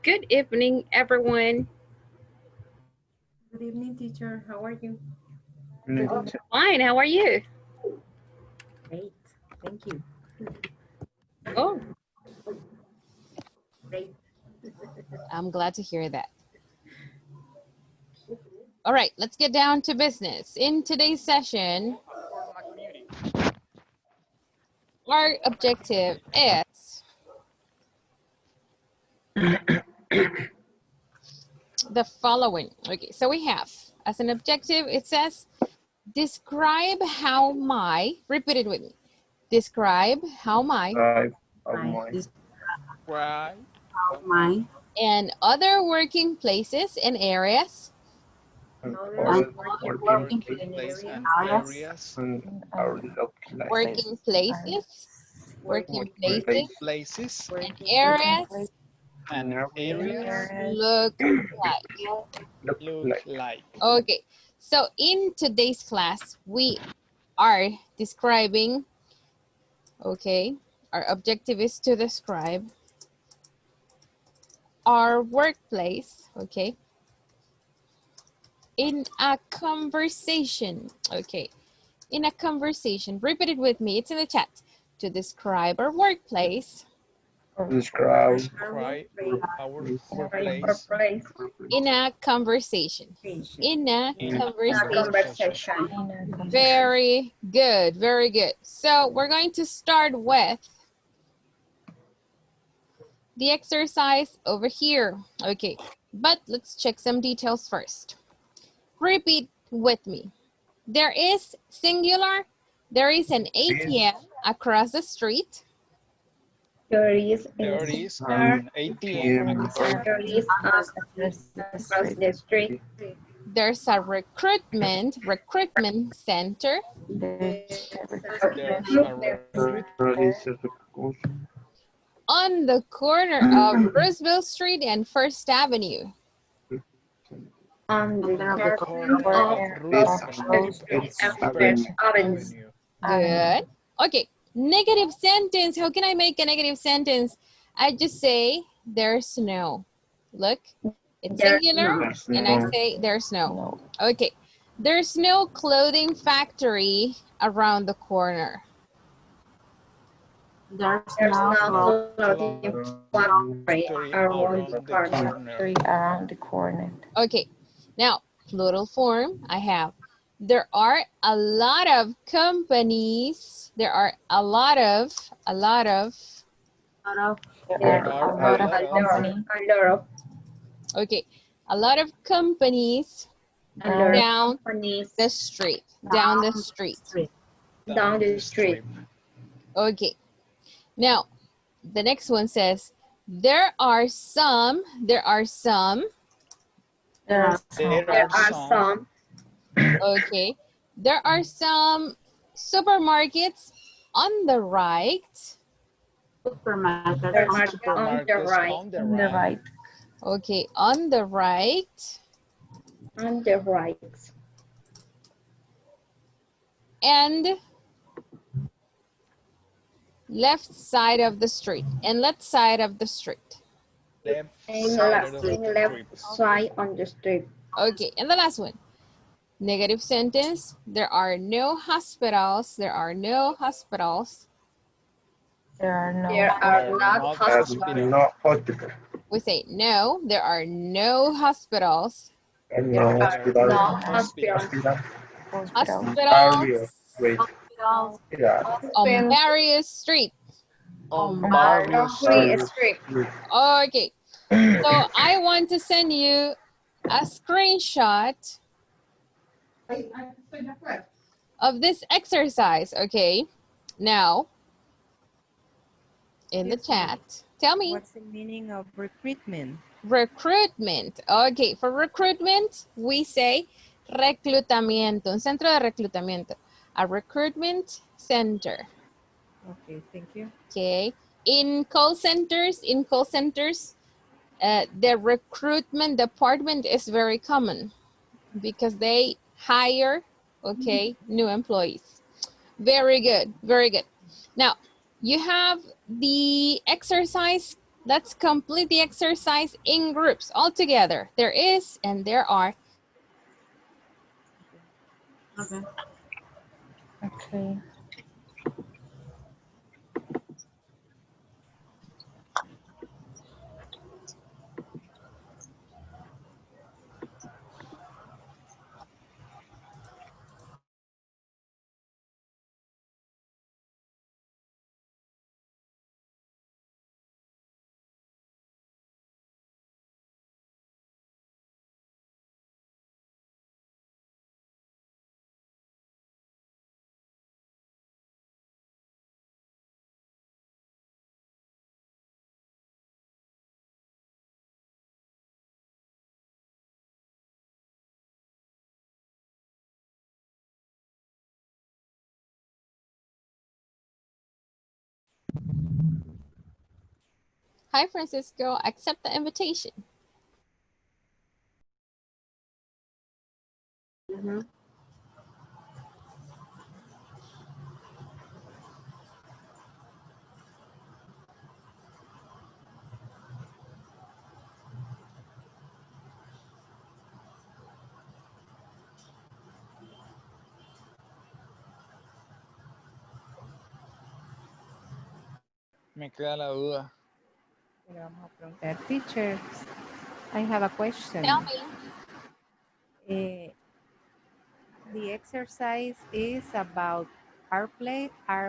Good evening, everyone. Good evening, teacher. How are you? Fine, how are you? Great. Thank you. Oh, Great. I'm glad to hear that. All right, let's get down to business. In today's session, our objective is the following. Okay, so we have, as an objective, it says, describe how my, repeat it with me. Describe how my My and other working places and areas working working places, working places places and areas and areas look like. look like. Okay, so in today's class, we are describing, okay, our objective is to describe our workplace, okay, in a conversation, okay, in a conversation. Repeat it with me, it's in the chat. To describe our workplace Describe our workplace in a conversation. In a in conversation. Very good, very good. So we're going to start with the exercise over here. Okay, but let's check some details first. Repeat with me. There is singular, there is an ATM across the street. There is there is an ATM across the street. There's a recruitment center. there's a On the corner of Roosevelt Street and First Avenue. On the corner of Roosevelt Street and First Avenue. Good. Okay, negative sentence. How can I make a negative sentence? I just say there's snow. Look, it's singular and I say there's snow. Okay, there's no clothing factory around the corner. There's no clothing factory around the corner. Okay, now plural form I have. There are a lot of companies. There are a lot of okay, a lot of companies down the street. Down the street. Down the street. Okay. Now, the next one says, there are some There are some okay. There are some supermarkets on the right. supermarkets on the right. Okay, on the right. On the right. And left side of the street. And left side of the street. Left And side of the left street. side on the street. Okay, and the last one. Negative sentence. There are no hospitals. There are no hospitals. There are not hospitals. We say no, there are no hospitals. No hospitals. Hospitals on various streets. On various streets. Okay, so I want to send you a screenshot of this exercise, okay? Now, in the chat, tell me. What's the meaning of recruitment? Recruitment. Okay, for recruitment, we say reclutamiento, un centro de reclutamiento, a recruitment center. Okay, thank you. Okay, in call centers, the recruitment department is very common because they hire, okay, new employees. Very good, very good. Now, you have the exercise Let's complete the exercise in groups all together. There is and there are. Okay. Okay. Hi, Francisco. Accept the invitation. Ujú. Me queda la duda. Le vamos a preguntar, teacher, I have a question. Tell me. The exercise is about our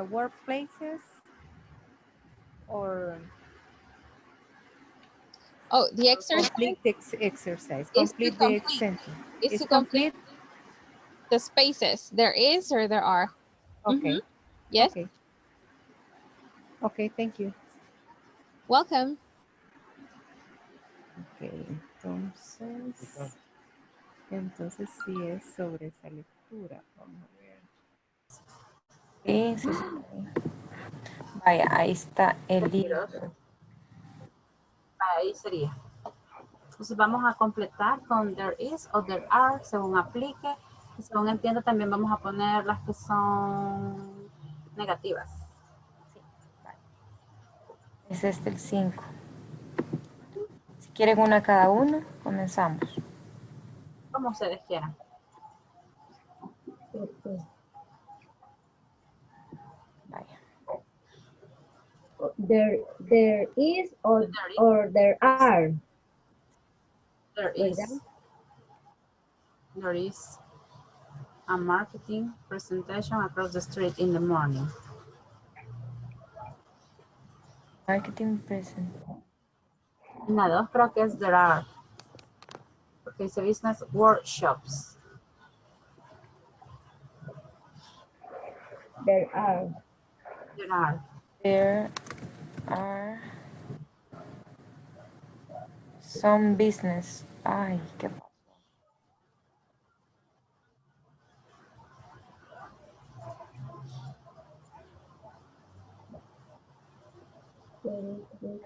workplaces, or Oh, the exercise complete exercise, is to complete the complete. sentence. Is It's to complete complete? the spaces. There is or there are. Okay. Yes. Okay. Okay, thank you. Welcome. Ok, entonces sí es sobre esa lectura. Vamos a ver. Sí, sí, sí. Vaya, ahí está el libro. Ahí sería. Entonces vamos a completar con there is o there are, según aplique. Y según entiendo, también vamos a poner las que son negativas. Sí, vale. Es este el 5. Si quieren una cada uno, comenzamos. Como ustedes quieran. Vaya. There is or there are. There is a marketing presentation across the street in the morning. Marketing present. En la 2 creo que es there are. Porque dice business workshops. There are. There are. There are some business. Ay, qué pasó.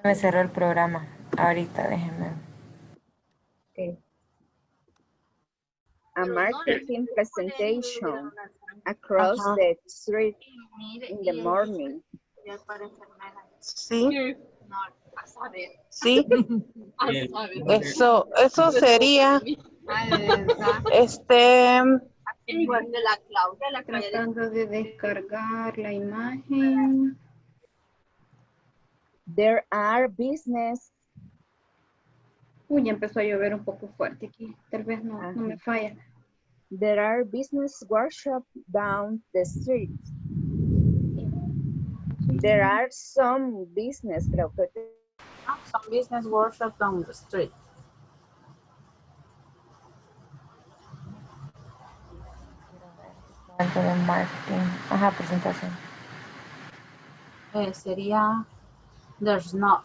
Me cerró el programa. Ahorita, déjenme. Okay. A marketing presentation across the street in the morning. Sí. Sí. Eso sería Tratando de descargar la imagen. There are business. Uy, ya empezó a llover un poco fuerte aquí. Tal vez no me falla. There are business workshops down the street. There are some business, creo que. Some business workshops down the street. Algo de marketing. Ajá, presentación. Sería there's no.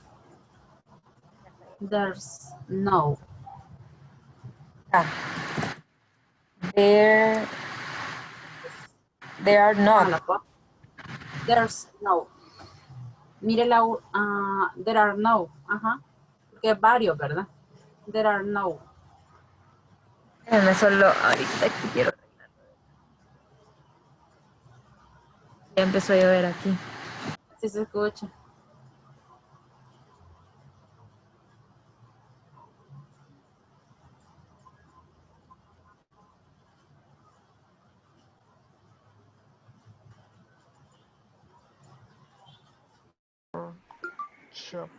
There's no. Ah. There are not. There's no. Mire la, there are no. Ajá. Porque es varios, ¿verdad? There are no. Déjenme solo ahorita aquí quiero. Ya empezó a llover aquí. Si se escucha. Workshop.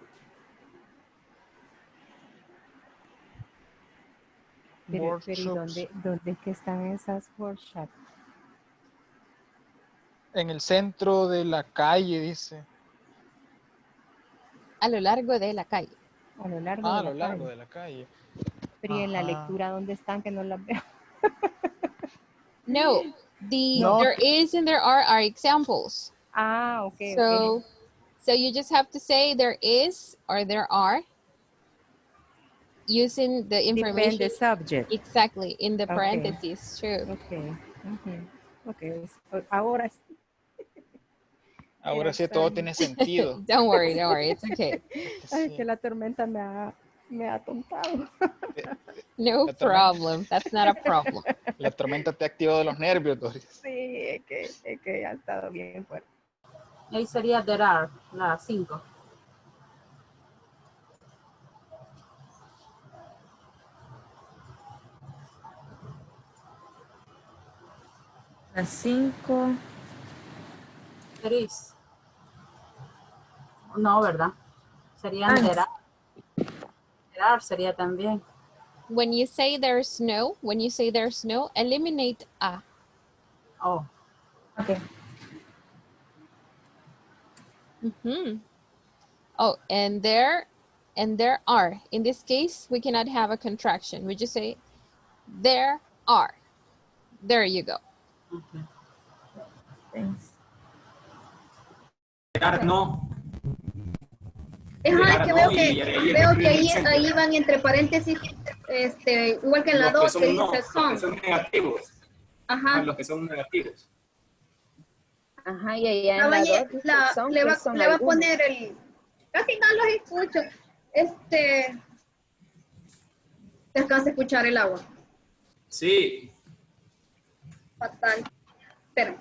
Pero ¿y Workshops. dónde es que están esas workshops? En el centro de la calle, dice. A lo largo de la calle. A lo largo Ah, de a la lo largo calle. de la calle. Pero ¿y en la Ajá. lectura dónde están que no las veo? No, No. there is and there are examples. Ah, okay, So you just have to say there is or there are using the information. Depend the subject. Exactly, in the Okay. parentheses, true. Okay. Okay. Ahora sí. Ahora sí todo tiene sentido. Don't worry, it's okay. Ay, que la tormenta me ha atontado. No problem, that's not a problem. La tormenta te ha activado los nervios, Doris. Sí, es que ha estado bien fuerte. Ahí sería there are, la 5. Las 5. There is. No, ¿verdad? Serían there are. There are sería también. When you say there's no, eliminate a. Oh. Okay. Oh, and there are. In this case, we cannot have a contraction. We just say there are. There you go. Okay. Thanks. No. Es que veo que ahí van entre paréntesis, igual que en la 2 que dice son. Los que son negativos. Ajá. Los que son negativos. Ajá, y allá en la 2 le va a poner el... Casi no los escucho. Se alcanza a escuchar el agua. Sí. Fatal. Espera.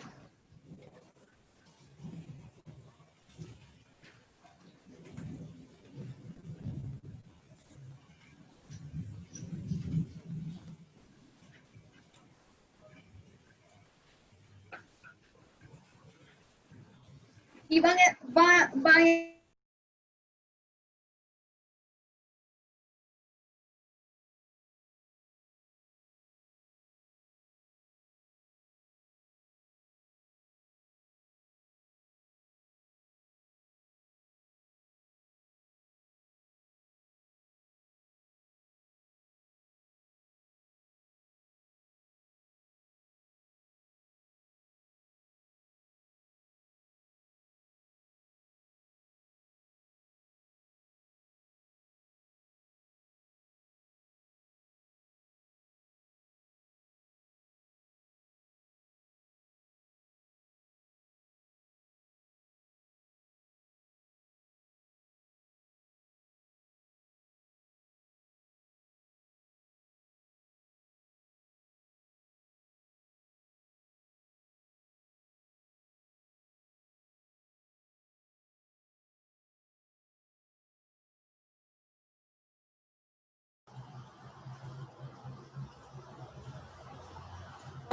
Y va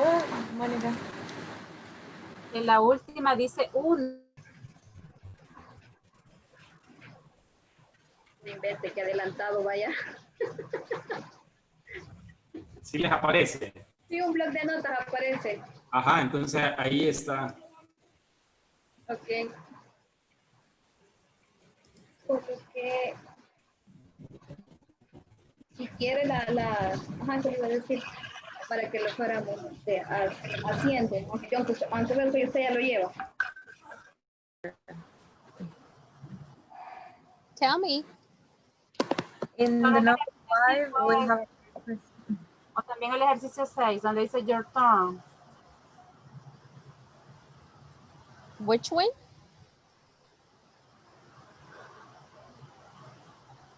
Oh, Mónica. En la última dice un. No invente que adelantado vaya. Sí les aparece. Sí, un blog de notas aparece. Ajá, entonces ahí está. Ok. Porque si quiere ajá, eso iba a decir, para que lo fuéramos haciendo, aunque veo que usted ya lo lleva. Tell me. In the number 5, we have... O también el ejercicio 6, donde dice your turn. Which one?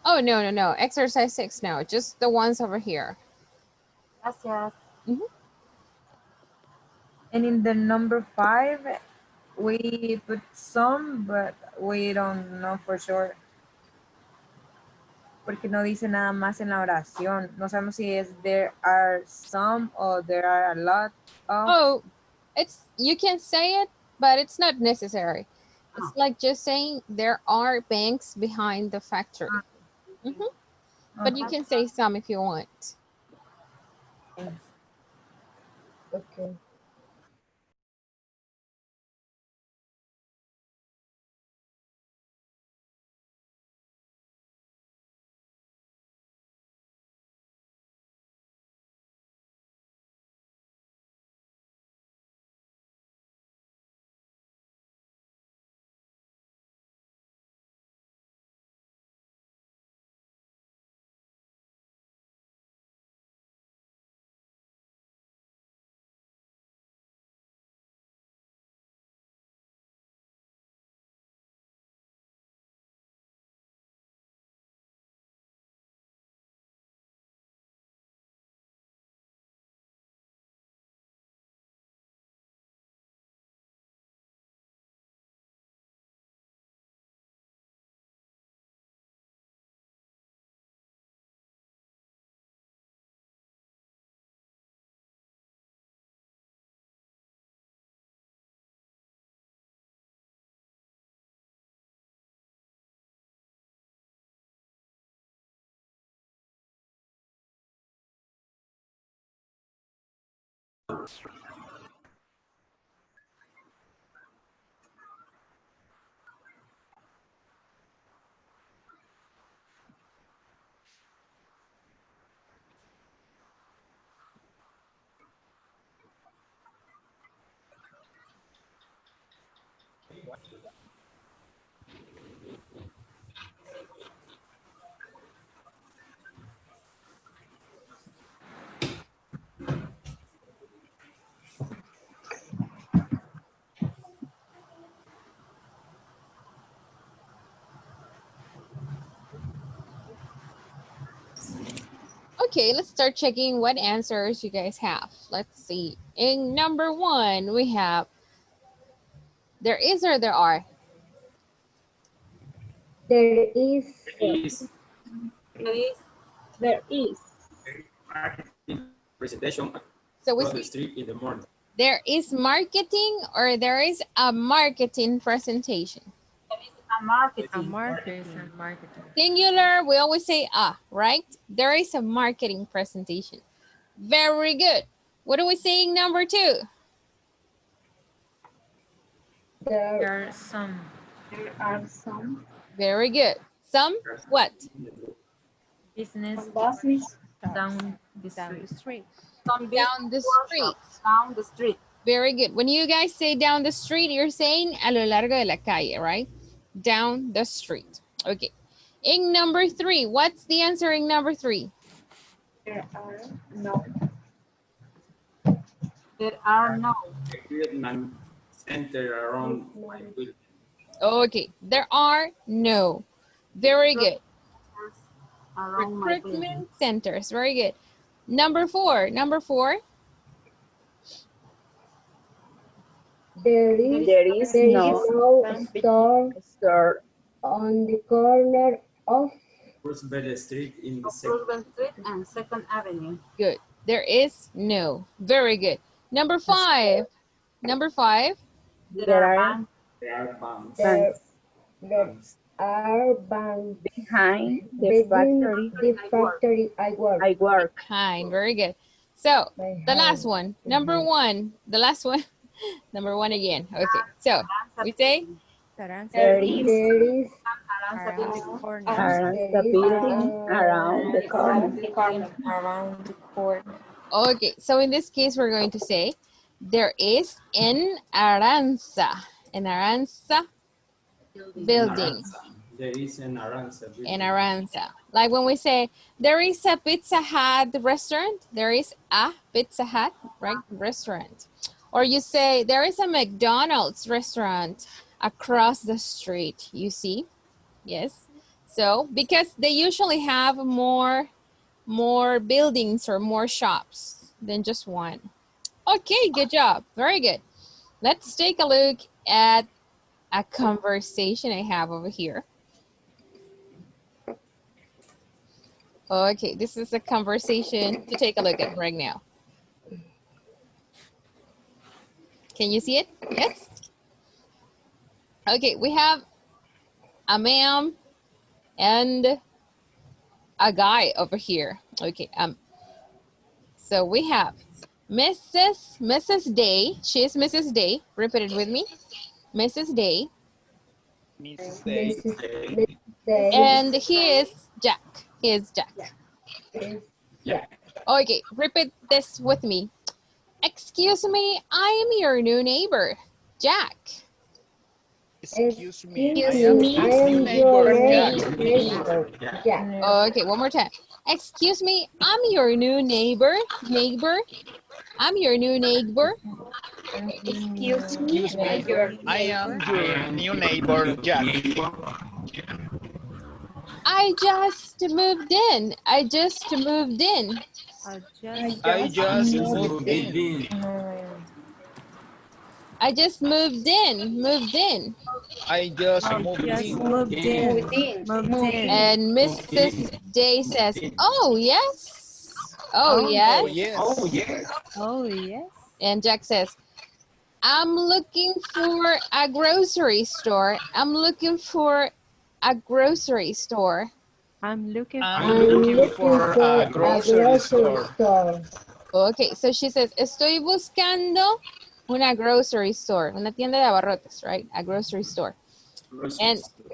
Oh, no. Exercise 6 now. Just the ones over here. Gracias. And in the number 5, we put some, but we don't know for sure. Porque no dice nada más en la oración. No sabemos si es there are some or there are a lot of. Oh, you can say it, but it's not necessary. It's like just saying there are banks behind the factory. But you can say some if you want. Okay. Okay, let's start checking what answers you guys have. Let's see. In number 1, we have there is or there are? There is. There is. Presentation So we across the say street in the morning. there is marketing or there is a marketing presentation. A marketing. A marketing. Singular, we always say right? There is a marketing presentation. Very good. What are we saying number 2? There are some. There are some Very good. Some what? Business buses down the Down street. the street. Some Down the street. down the street. Very good. When you guys say down the street, you're saying a lo largo de la calle, right? Down the street. Okay. In number 3, what's the answer in number 3? there are no. There are no. Equipment center around my building. Okay. There are no. Very good. Around my building. Recruitment centers. Very good. Number 4. Number 4. There is no store on the corner of Roosevelt Street in the Roosevelt Street and Second Avenue. Good. There is no. Very good. Number 5. Number 5. There are banks. there are banks Behind the factory I work. Kind. Very good. So the last one. Number 1. The last one. Number 1 again. Okay. So we say There is the building around the corner. Around the corner. okay. So in this case, we're going to say there is an Aranza. An Aranza building. There is an Aranza building. An Aranza. Like when we say there is a Pizza Hut restaurant, there is a Pizza Hut, right? Restaurant. Or you say there is a McDonald's restaurant across the street, you see? Yes. So because they usually have more buildings or more shops than just one. Okay, good job. Very good. Let's take a look at a conversation I have over here. Okay, this is a conversation to take a look at right now. Can you see it? Yes? Okay, we have a ma'am and a guy over here. Okay, so we have Mrs. Day. She is Mrs. Day. Repeat it with me. Mrs. Day. Mrs. Day. Mrs. Day And he is Jack. He is Jack. is Jack. Okay, repeat this with me. Excuse me, I am your new neighbor, Jack. Excuse me. Excuse I am me, I your new am neighbor, your Jack. neighbor, Jack. Okay, one more time. Excuse me, I'm your new neighbor. I'm your new neighbor. Excuse me, Excuse me. your I am neighbor. your new neighbor, Jack. I just moved in. I just moved in. I just moved in. I just moved in. Moved in. I just moved in. Moving. And Mrs. Day says, oh, yes. Oh, Oh, yes. yes. Oh, yes. And Jack says, I'm looking for a grocery store. I'm looking for a grocery store. I'm looking I'm for looking for a grocery store. Okay, so she says, estoy buscando una grocery store. Una tienda de abarrotes, right? A grocery store.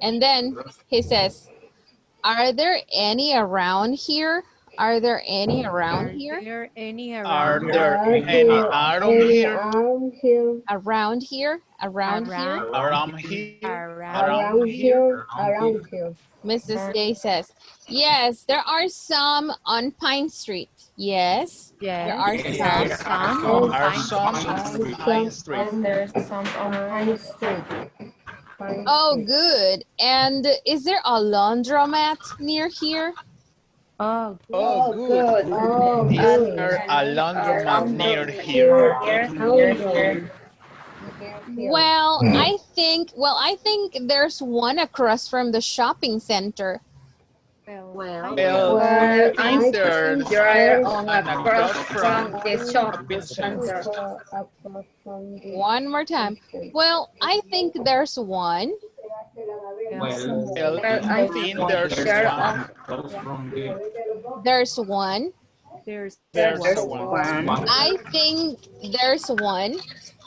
And then he says, are there any around here? Are there any around here? there any Are around there any around here? Around here? Around here? Around here? around Around here? Mrs. Day says, yes, there are some on Pine Street. Yes, there yes, are some. some Are some on Pine Street? There's some on Pine Street. Oh, good. And is there a laundromat near here? Oh, Oh, good. Is there a laundromat near here? Well, I think there's one across from the shopping center. Well, I I think there's you're an across across from from the shopping shopping center. center. One more time. Well, I think there's one. Well, Well, I think there's sure one. There's one. there's There's a one. I think there's one.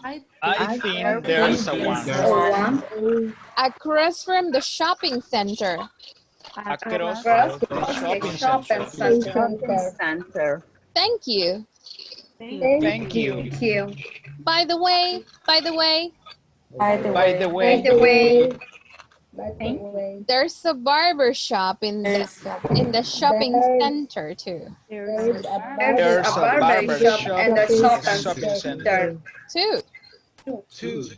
I think there's a one. one Across from the shopping center. Across across the the shopping center. center. Thank you. Thank you. Thank you. By the way, By the By way, the way, there's a barber shop in the shopping center too. there's there's a a barber barber shop shop and a in the shopping shopping center. center. Two. Two.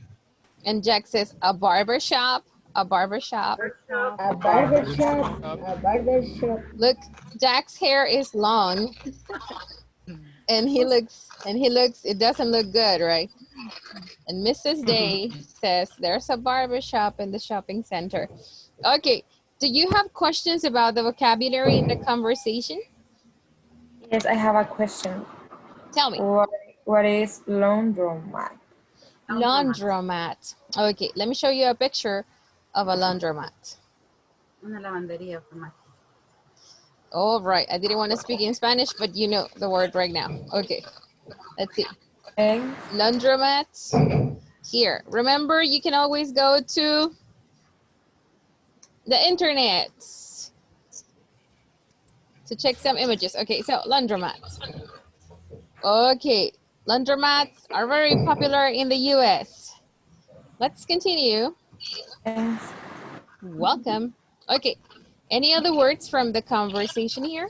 And Jack says a barber shop. A barber shop. A barber shop. Look, Jack's hair is long. And he looks, it doesn't look good, right? And Mrs. Day says there's a barber shop in the shopping center. Okay, do you have questions about the vocabulary in the conversation? Yes, I have a question. Tell me. What is laundromat? Laundromat. Okay, let me show you a picture of a laundromat. Una lavandería. All right, I didn't want to speak in Spanish, but you know the word right now. Okay, let's see. Laundromat. Here, remember you can always go to the internet to check some images. Okay, so laundromats. Okay, laundromats are very popular in the US. Let's continue. Welcome. Okay, any other words from the conversation here?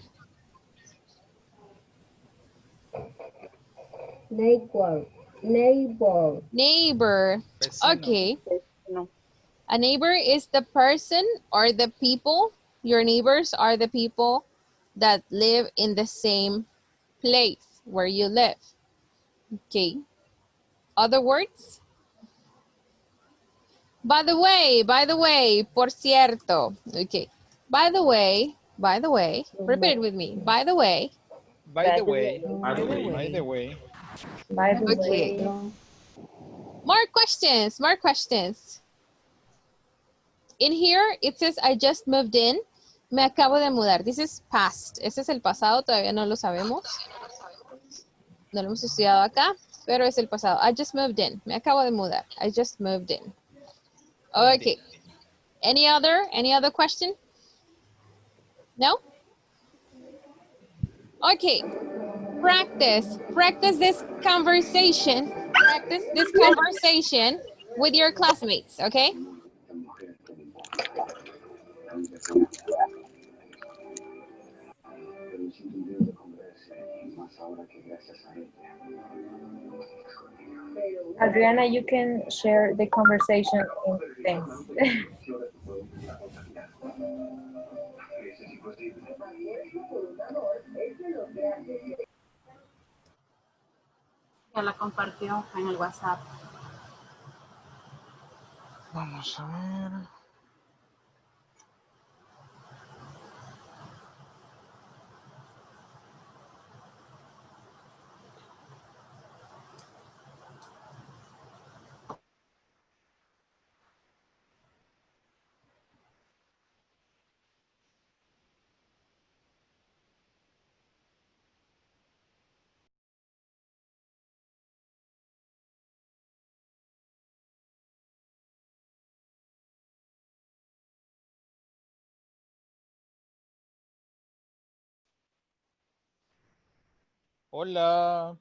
Neighbor. Neighbor. Okay. A neighbor is the person or the people. Your neighbors are the people that live in the same place where you live. Okay. Other words? By the way, por cierto. Okay. By the way, repeat it with me. By the way. Okay. More questions. in here, it says, I just moved in. Me acabo de mudar. This is past. Ese es el pasado, todavía no lo sabemos. No lo hemos estudiado acá, pero es el pasado. I just moved in. Me acabo de mudar. I just moved in. Okay. Any other question? No? Okay. Practice this conversation. Practice this conversation with your classmates, okay? Adriana, you can share the conversation in things. Ya la compartió en el WhatsApp. Vamos a ver. Hola.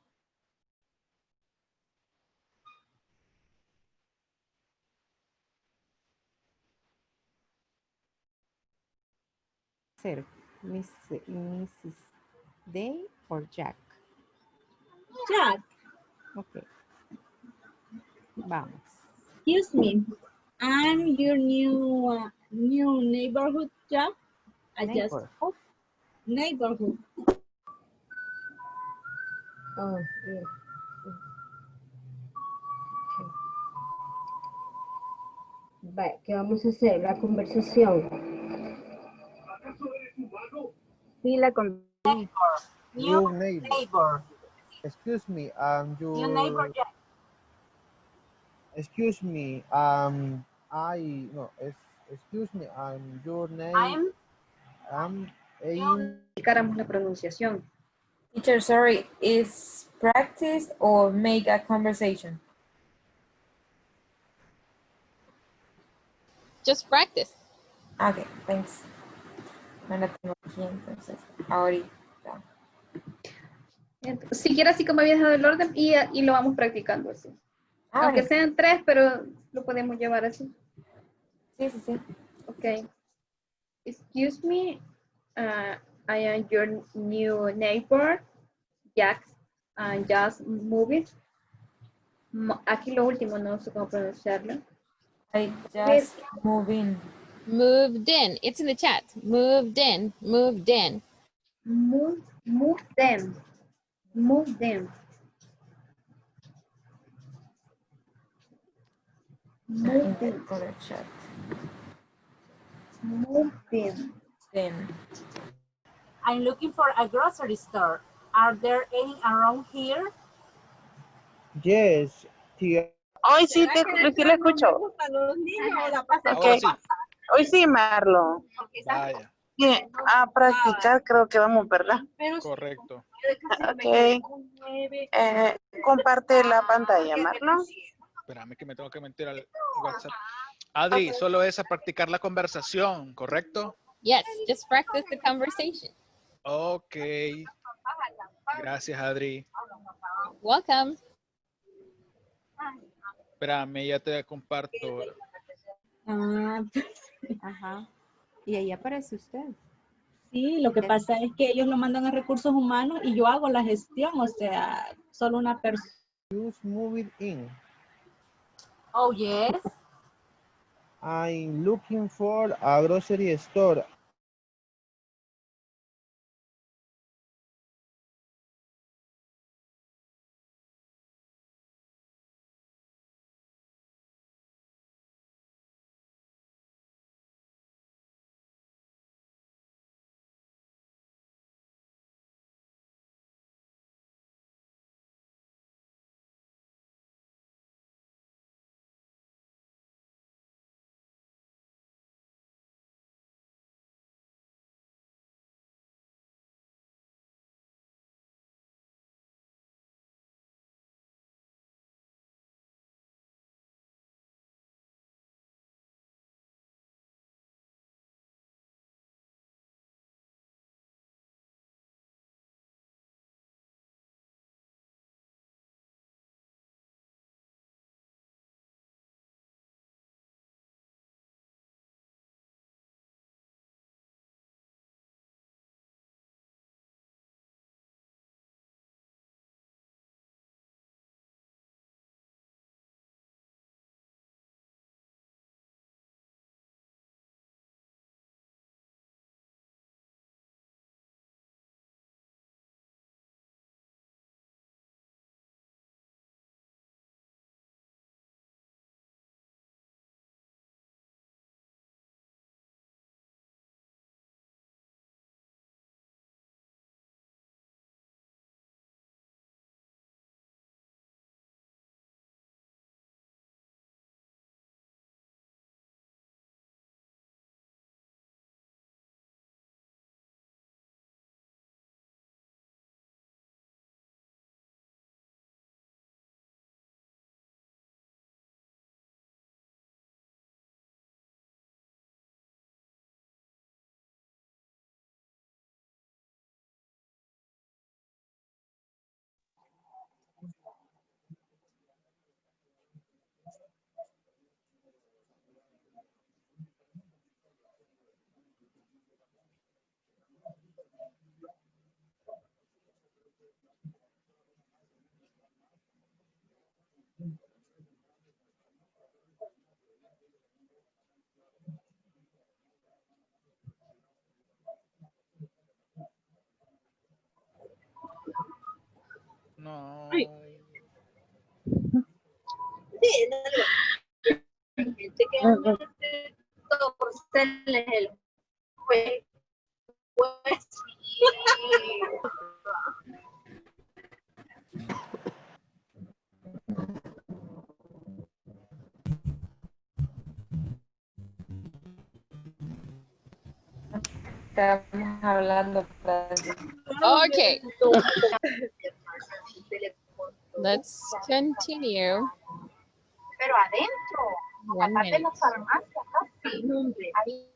Ser Mrs. Day or Jack. Jack, Ok. Vamos. excuse me. I'm your new neighborhood, Jack. I just Neighbor. neighborhood. Oh, yeah. Vale, ¿qué vamos a hacer? La conversación. Sí, la con New neighbor. Neighbor. Excuse me, New neighbor, yeah. excuse me, excuse me, your name, I'm explicáramos la pronunciación. Teacher, sorry, is practice or make a conversation? Just practice. Okay, thanks. No la tengo aquí, entonces, ahorita. Si quiere así como había dejado el orden y lo vamos practicando así. Aunque sean 3, pero lo podemos llevar así. Sí, sí, sí. Ok. Excuse me, I am your new neighbor, Jack, just moved. Aquí lo último, no sé cómo pronunciarlo. I just moved in. Moved in. It's in the chat. Moved in. Moved in. Move them. Move them. Move them. Chat. Move them. Then. I'm looking for a grocery store. Are there any around here? Yes, tía. Hoy sí, sí le escucho. Ahora Okay. sí. Hoy sí, Marlo. Vaya. Bien, a practicar creo que vamos, ¿verdad? Correcto. Ok. Comparte la pantalla, Marlo. Espérame que me tengo que meter al WhatsApp. Adri, solo es a practicar la conversación, ¿correcto? Yes, just practice the conversation. Ok. Gracias, Adri. Welcome. Espérame, ya te comparto. Ajá. Y ahí aparece usted. Sí, lo que pasa es que ellos lo mandan a recursos humanos y yo hago la gestión, o sea, solo una persona. Just moving in. Oh, yes. I'm looking for a grocery store. Estamos hablando, Francis. Okay. Let's continue. Pero adentro, 1 minute. la farmacia, casi. Ahí.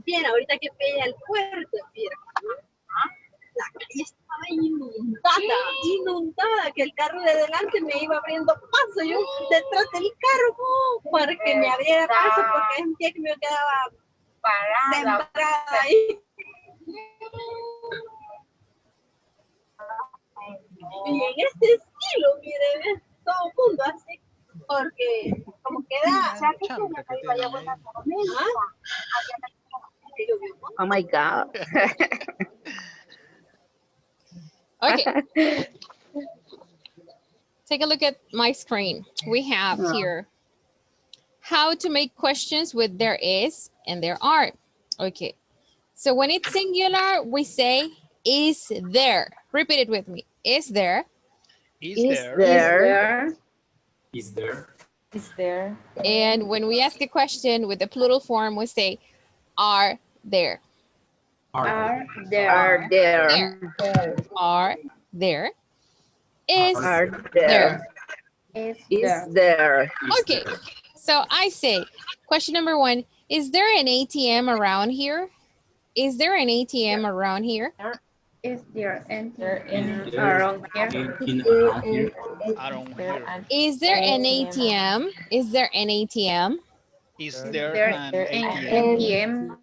Bien, ahorita que pegué al puerto, mira. La calle estaba inundada, que el carro de delante me iba abriendo paso, yo detrás del carro para que me abriera paso, porque sentía que me quedaba sembrada ahí. Y en este estilo, mire, todo el mundo así, porque como queda... Oh my God. Okay. Take a look at my screen. We have here how to make questions with there is and there are. Okay. So when it's singular, we say is there. Repeat it with me. Is there. Is there? Is there? Is there? And when we ask a question with the plural form, we say are there. Are Are there? Are there. Is Are there. there? Is there? Okay. So I say, question number 1, is there an ATM around here? Is there an ATM around here? Is there anything around here? Around here. Is there an ATM? Is there an ATM? Is there an ATM?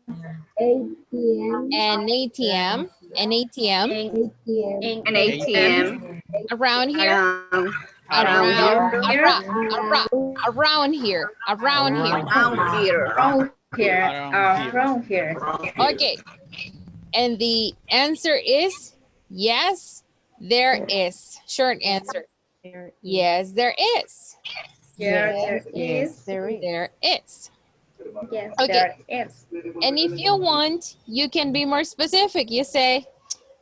ATM An ATM? An ATM? An ATM Around here? around here. Around here. Around here. around here. Okay. And the answer is yes, there is. Short answer. Yes, there is. There is. There is. Yes, Okay. there is. And if you want, you can be more specific. You say,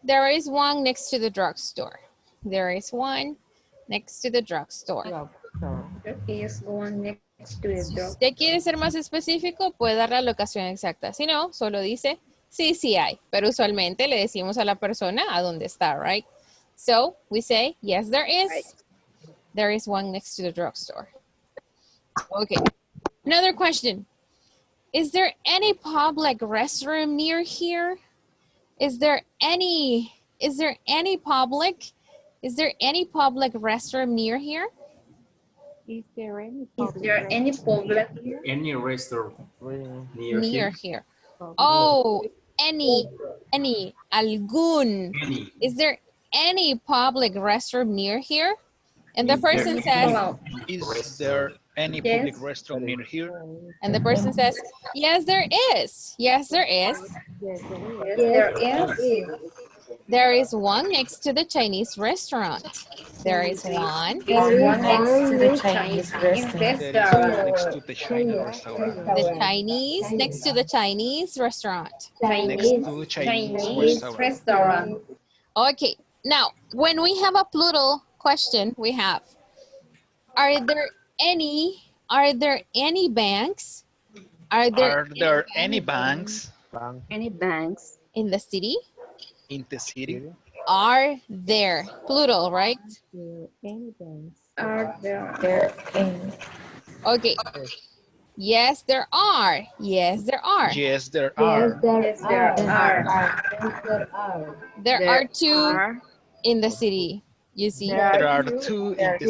there is one next to the drugstore. There is one next to the drugstore. There is one next to the Si door. usted quiere ser más específico, puede dar la locación exacta. Si no, solo dice, sí, sí hay. Pero usualmente le decimos a la persona a dónde está, right? So, we say, yes, there is. There is one next to the drugstore. Okay. Another question. Is there any public restroom near here? Is there any public restroom near here? Is there any public Any restaurant Near here. Oh, any, algún. Any. Is there any public restroom near here? And the person says, Is there any public restroom near here? and the person says, yes, there is. Yes, there is. There is one next to the Chinese restaurant. There is one. Next to the Chinese restaurant. There is one next to the Chinese restaurant. The Chinese next to the Chinese restaurant. Next to Chinese restaurant. Okay, now when we have a plural question, we have, are there any banks? Are there any banks? Any banks? in the city? In the city? Are there, plural, right? are there. There any. Okay. Yes, there are. Yes, there are. Yes, there are. Yes, there are. There are two in the city. You see? There are two in the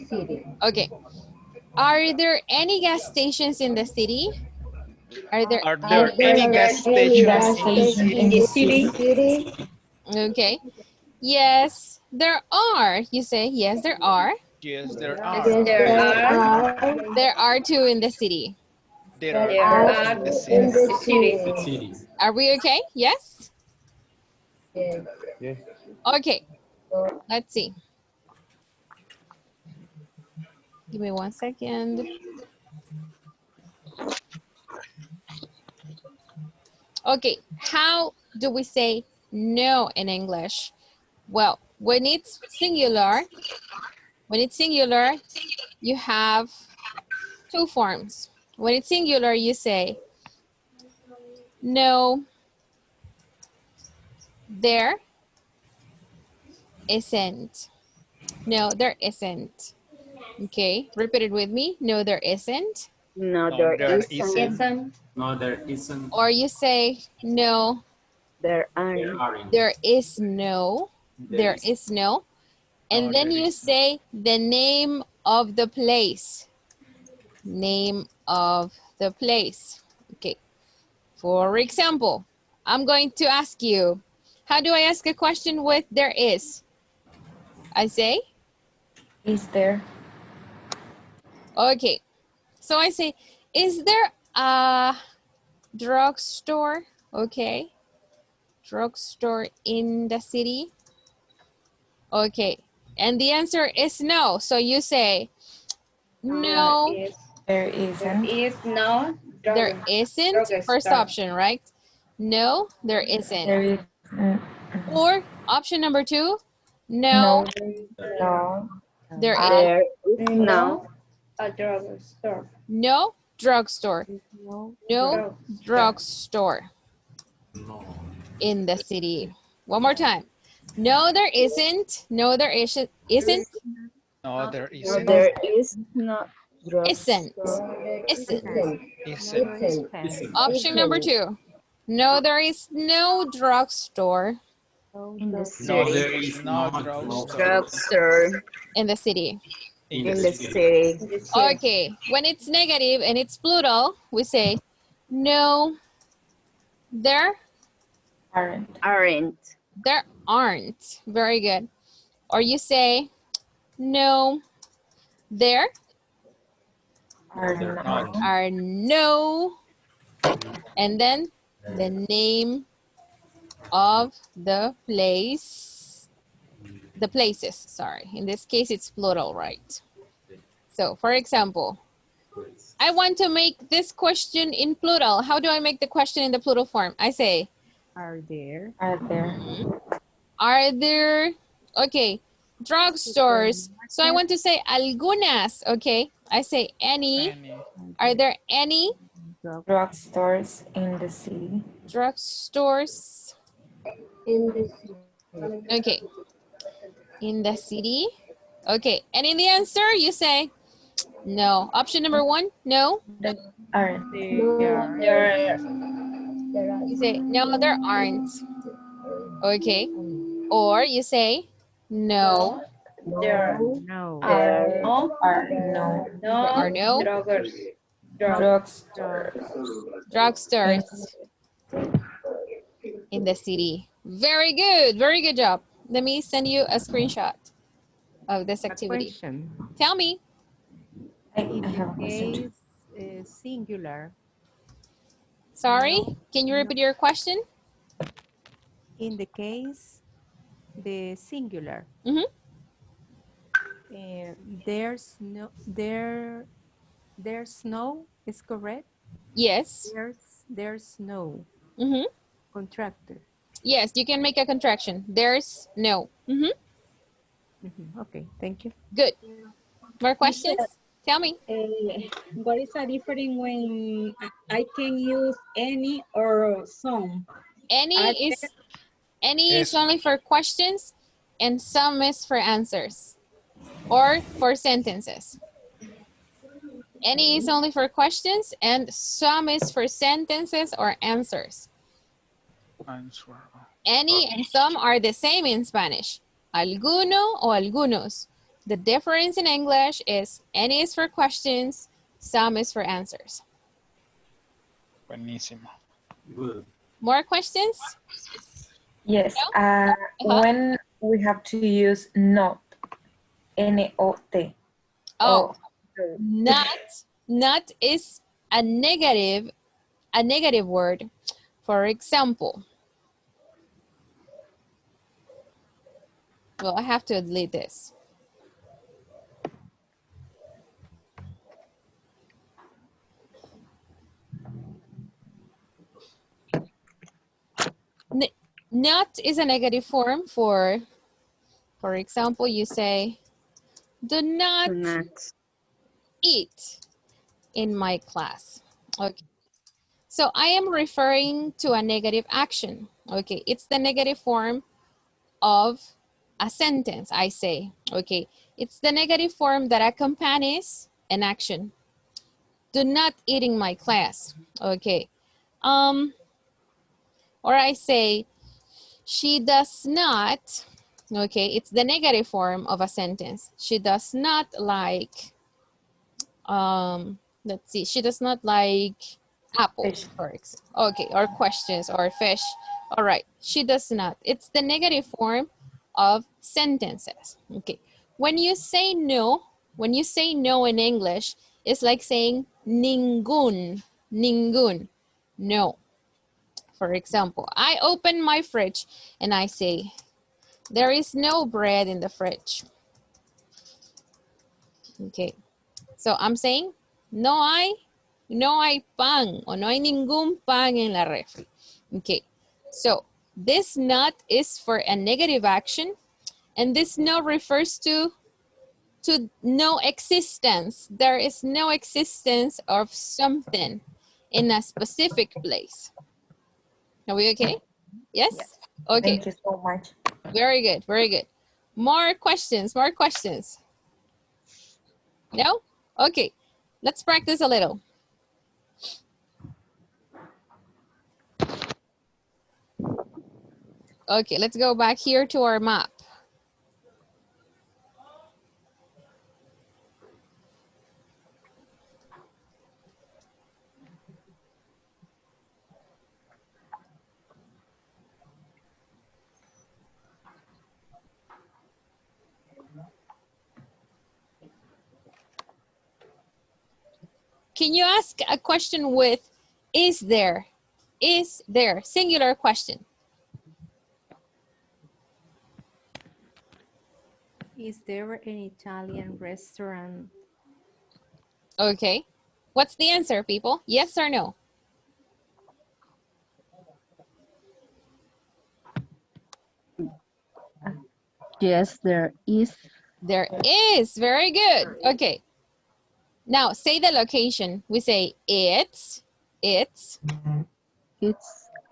city. Okay. Are there any gas stations in the city? Are there Are there any gas stations in the city? Okay. Yes, there are. You say, yes, there are. Yes, there Yes, are. there are. There are two in the city. There There are are in the in city. the city. City. Are we okay? Yes? Yes. Okay. Let's see. Give me 1 second. Okay. How do we say no in English? Well, when it's singular, you have two forms. When it's singular, you say, no, there isn't. No, there isn't. Okay, repeat it with me. No, there isn't. No, No, there there isn't. isn't. No, there isn't. Or you say, no, There There aren't. aren't. there is no. There There is. is no. And No, then there you is no. say the name of the place. Name of the place. Okay. For example, I'm going to ask you, how do I ask a question with there is? I say, Is there? okay. So I say, is there a drugstore? Okay. Drugstore in the city? Okay. And the answer is no. So you say, no, There There isn't. is no there isn't. First drugstore. option, right? No, there isn't. There is Or option number 2, no. no, No. there is There is no a drugstore. no drugstore. No Drugstore. drugstore No. in the city. One more time. No, there isn't. No, there isn't. Isn't. No, there No, isn't. there is no Isn't. drugstore. Isn't. Isn't. Isn't. Option number 2. No, there is no drugstore In the No, No, city. there there is is no no drugstore Drugstore. in the city. in in the In the the city. city. city. In the city. Okay, when it's negative and it's plural, we say, no, there Aren't. Aren't. aren't. Very good. Or you say, no, there Are There not. aren't. are no, and then the name of the place, the places, sorry. In this case, it's plural, right? So, for example, I want to make this question in plural. How do I make the question in the plural form? I say, Are there? Are there? are there, okay, drugstores. So I want to say algunas, okay? I say any. Any. Are there any Drugstores in the city. drugstores? In the city. Okay, in the city. Okay, and in the answer, you say no. Option number 1, no. There aren't. No, There there are. You say no, there aren't. Okay, or you say no, there No. are There no are no there are no drugstores drugstores in the city. Very good job. Let me send you a screenshot of this A activity. question. Tell me. I In have a the question. case singular. Sorry, No, can you no. repeat your question? In the case the singular. Mm-hmm. There's no is correct. Yes. There's no Mm-hmm. contractor. Yes, you can make a contraction. There's no. Mm-hmm. Okay, thank you. Good. More questions? Tell me. What is the difference when I can use any or some? Any is only for questions and some is for answers or for sentences. Any is only for questions and some is for sentences or answers. Answer. Any and some are the same in Spanish. Alguno o algunos. The difference in English is any is for questions, some is for answers. Buenísimo. Good. More questions? Yes. Uh-huh. When we have to use not, N-O-T. Oh, not is a negative word. For example, well, I have to delete this. Not is a negative form for example, you say, do not eat in my class. Okay. So I am referring to a negative action. Okay. It's the negative form of a sentence, I say. Okay. It's the negative form that accompanies an action. Do not eat in my class. Okay. Or I say, she does not, okay, it's the negative form of a sentence. She does not like, let's see, she does not like apples, for example. Okay, or questions or fish. All right, she does not. It's the negative form of sentences. Okay, when you say no in English, it's like saying ningún, no. For example, I open my fridge and I say, there is no bread in the fridge. Okay, so I'm saying, no hay pan, o no hay ningún pan en la refri. Okay, so this not is for a negative action, and this no refers to no existence. There is no existence of something in a specific place. Are we okay? Yes? Okay. Thank you so much. Very good, very good. More questions, more questions. No? Okay, let's practice a little. Okay, let's go back here to our map. Can you ask a question with is there? Is there? Singular question. Is there an Italian restaurant? Okay. What's the answer, people? Yes or no? Yes, there is. There is. Very good. Okay. Now say the location. We say it's. It's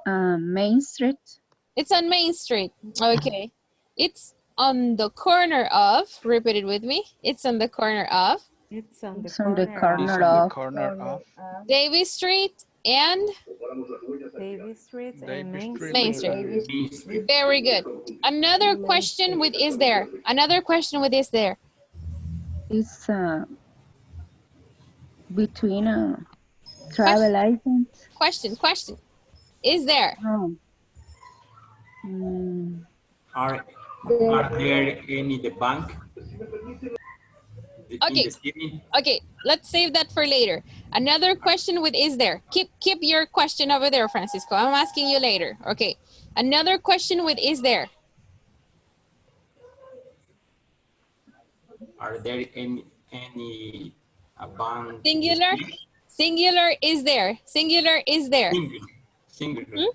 Main Street. It's on Main Street. Okay. It's on the corner of, repeat it with me. It's on the corner of. It's on the It's on the corner of Davis Street and Davis Street and Davis Street. Main Street. Very good. Another question with is there. Another question with is there. It's between a travel agent. Question. Is there? Oh. Are there any the bank? Okay, let's save that for later. Another question with is there. Keep your question over there, Francisco. I'm asking you later. Okay. Another question with is there. Are there any bank? Singular. Singular is there. Singular is there. Singular. Hmm?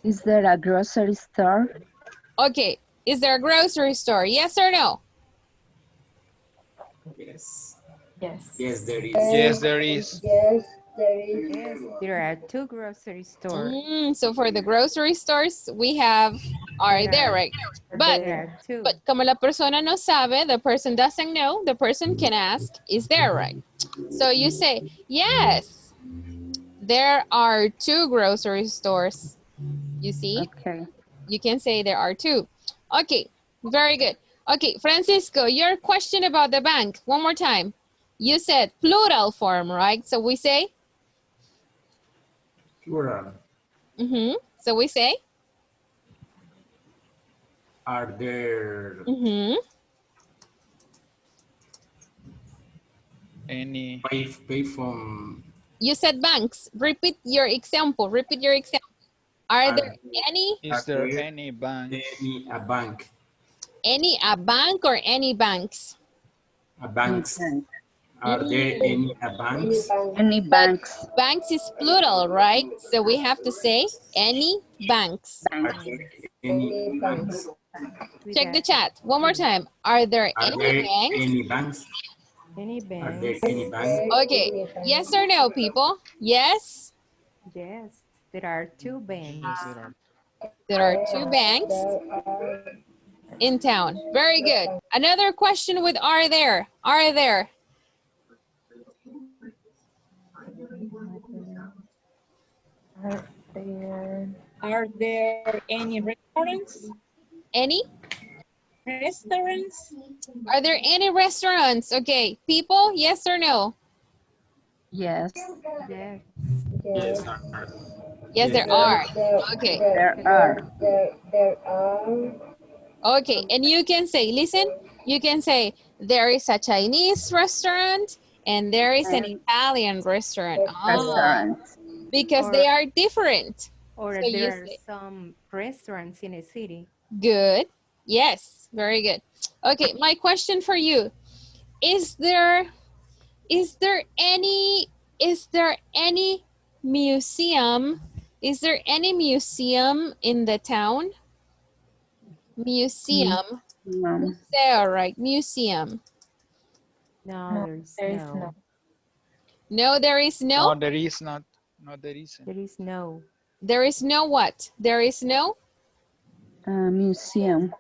Is there a grocery store? Okay. Is there a grocery store? Yes or no? Yes. Yes. Yes, there is. Yes, there is. Yes, there is. Yes, there are 2 grocery stores. So for the grocery stores, we have are there, right? But There are 2. But como la persona no sabe, the person doesn't know, the person can ask, is there, right? So you say, yes, there are 2 grocery stores. You see? Okay. You can say there are 2. Okay, very good. Okay, Francisco, your question about the bank, one more time. You said plural form, right? So we say? Plural. So we say? Are there Any pay from? You said banks. Repeat your example. Repeat your example. Are there any? Is there any banks? Any a bank? Any a bank or any banks? A banks. Are there any a banks? Any banks? But banks is plural, right? So we have to say any banks. Are there any banks? Check the chat one more time. Are there Are any there banks? any banks? Any Are there banks? any banks? Okay. Yes or no, people? Yes. Yes, there are 2 banks. Yes, there are. There are 2 banks in town. Very good. Another question with are there? Are there? Are there any restaurants? Any? Restaurants? Are there any restaurants? Okay. People, yes or no? Yes. Yes. Yes. Yes, there are. Okay. There are. Okay. And you can say, listen, you can say there is a Chinese restaurant and there is an Italian restaurant. Restaurants. Because they are different. Or So there you are say, some restaurants in a city. good. Yes, very good. Okay, my question for you. Is there any museum? Is there any museum in the town? Museum. Museo, right? Museum. No, there is no. No, there is no? No, there is not. No, there isn't. There is no. There is no what? There is no? Museum.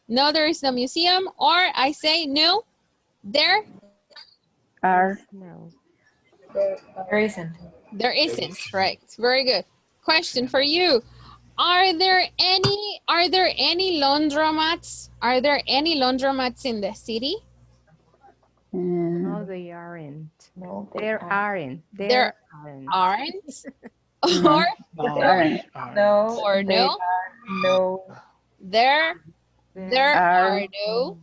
No, there is no museum. Or I say no, there Are. No. There isn't. There isn't, correct. Very good. Question for you. Are there any laundromats? Are there any laundromats in the city? No, they aren't. No, There aren't. There aren't. aren't? No. Or Aren't. No, or they no? are no There are no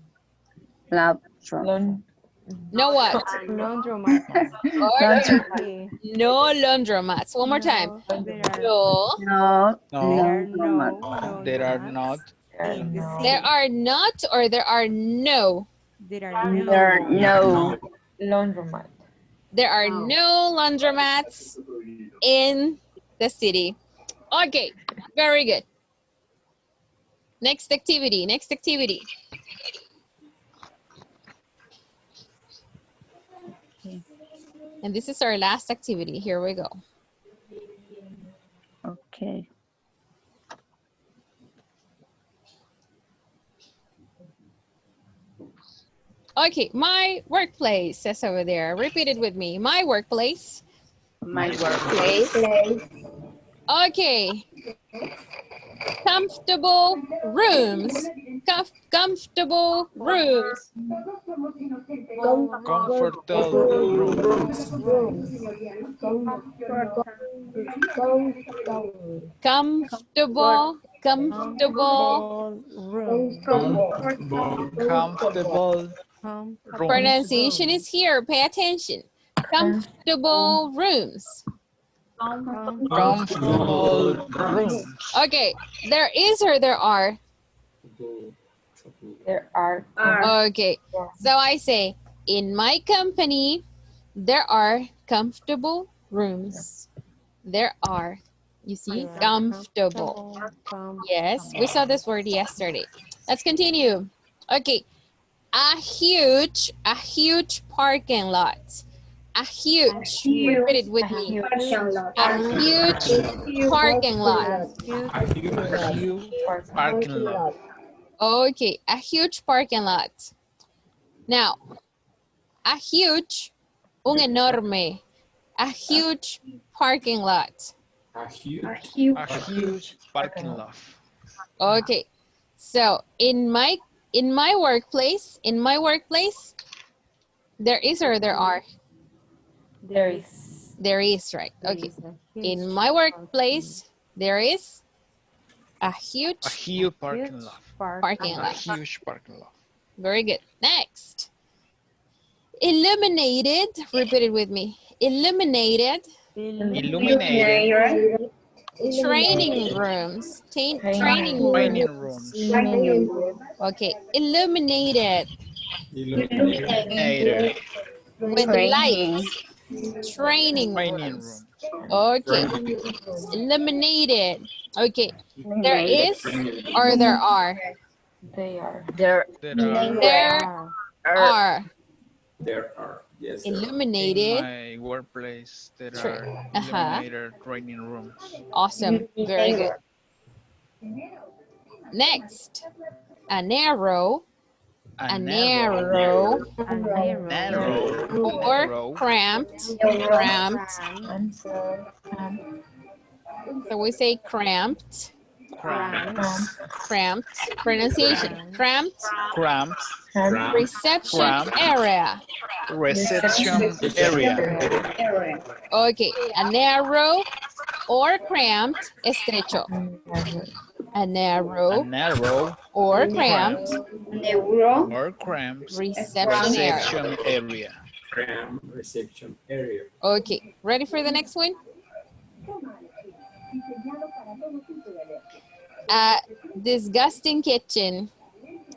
Laundry. no what? Laundromats. Laundry. No laundromats. One more time. No. No. No, there are not. There are not or there are no? There are There are no. laundromat. There are no laundromats in the city. Okay, very good. Next activity, next activity. And this is our last activity. Here we go. Okay. Okay, my workplace says over there. Repeat it with me. My workplace. My workplace. Okay. Comfortable rooms. Comfortable rooms. Comfortable rooms. Comfortable. Comfortable rooms. Pronunciation is here. Pay attention. Comfortable rooms. Comfortable rooms. Okay. There is or there are? There are. Okay. So I say, in my company, there are comfortable rooms. There are. You see, comfortable. Yes, we saw this word yesterday. Let's continue. Okay, a huge parking lot. A huge. Repeat it with me. A huge parking lot. Parking lot. Okay, a huge parking lot. Now, a huge, un enorme. A huge parking lot. A huge parking lot. Okay, so in my workplace, there is or there are? There is. There is, right? Okay. In my workplace, There is a huge parking lot. parking A lot. huge parking lot. Very good. Next. Illuminated. Repeat it with me. Illuminated. Illuminated. Training rooms. Training Training rooms. rooms. Okay. Illuminated. Illuminated. With lights. Training rooms. Okay. Illuminated. Okay. There is or there are? They are. There are. There are. Yes, there are. Illuminated. In my workplace, there are illuminated training rooms. Awesome. Very good. Next. A narrow. A narrow. Or cramped. So we say cramped. Cramped. Pronunciation. Cramped. Reception area. Reception area. Okay. A narrow or cramped. Estrecho. A narrow or cramped. Reception area. Reception area. Okay. Ready for the next one? A disgusting kitchen.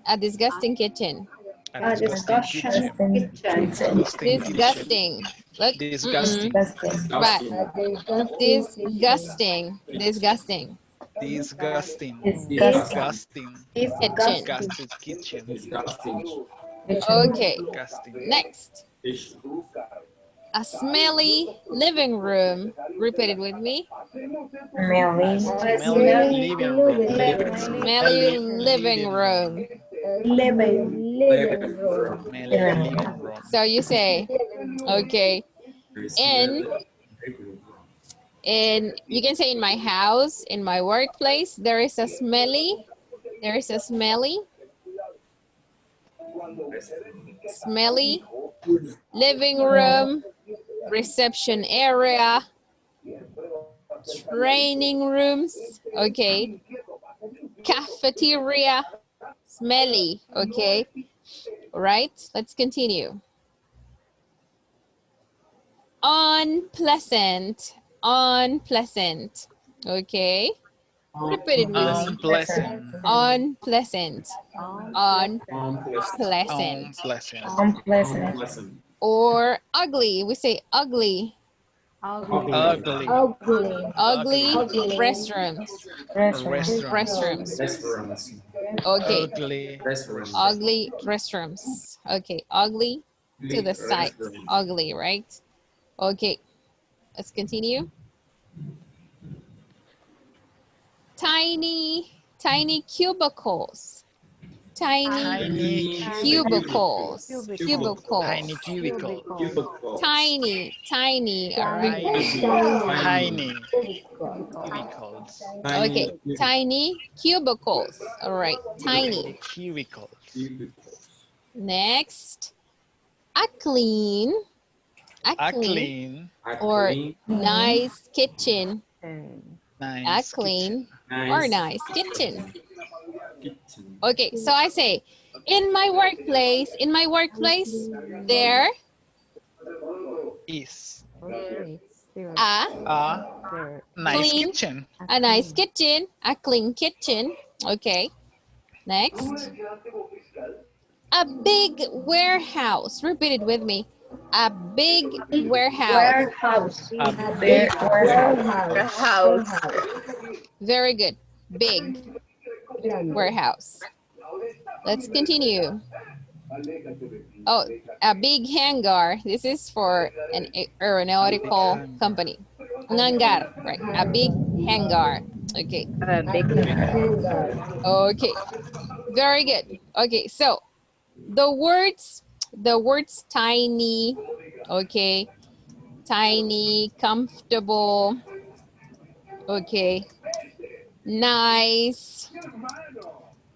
A disgusting kitchen. A disgusting kitchen. Disgusting. Look. Disgusting. But disgusting. Disgusting. Disgusting. Kitchen. Okay. Next. A smelly living room. Repeat it with me. Smelly living room. Smelly living room. So you say, okay, in you can say in my house, in my workplace, there is a smelly living room, reception area, training rooms, okay, cafeteria, smelly, okay. All right, let's continue. Unpleasant, okay. Repeat it with me. Unpleasant. Or ugly, we say ugly. Ugly restrooms. Okay. Ugly restrooms. Okay, ugly to the side. Ugly, right? Okay, let's continue. Tiny cubicles. Tiny cubicles. Tiny cubicles. Tiny, all right? Tiny cubicles. Okay, tiny cubicles. All right, tiny. Cubicles. Next, a clean or nice kitchen. A clean or nice kitchen. Okay, so I say, in my workplace, there is a nice clean, kitchen. a nice kitchen, a clean kitchen. Okay, next. A big warehouse. Repeat it with me. A big warehouse. A big House. Very good. Big warehouse. Let's continue. Oh, a big hangar. This is for an aeronautical company. Un hangar, right? A big hangar. Okay. Okay. Very good. Okay, so the words tiny, okay, tiny, comfortable, okay, nice,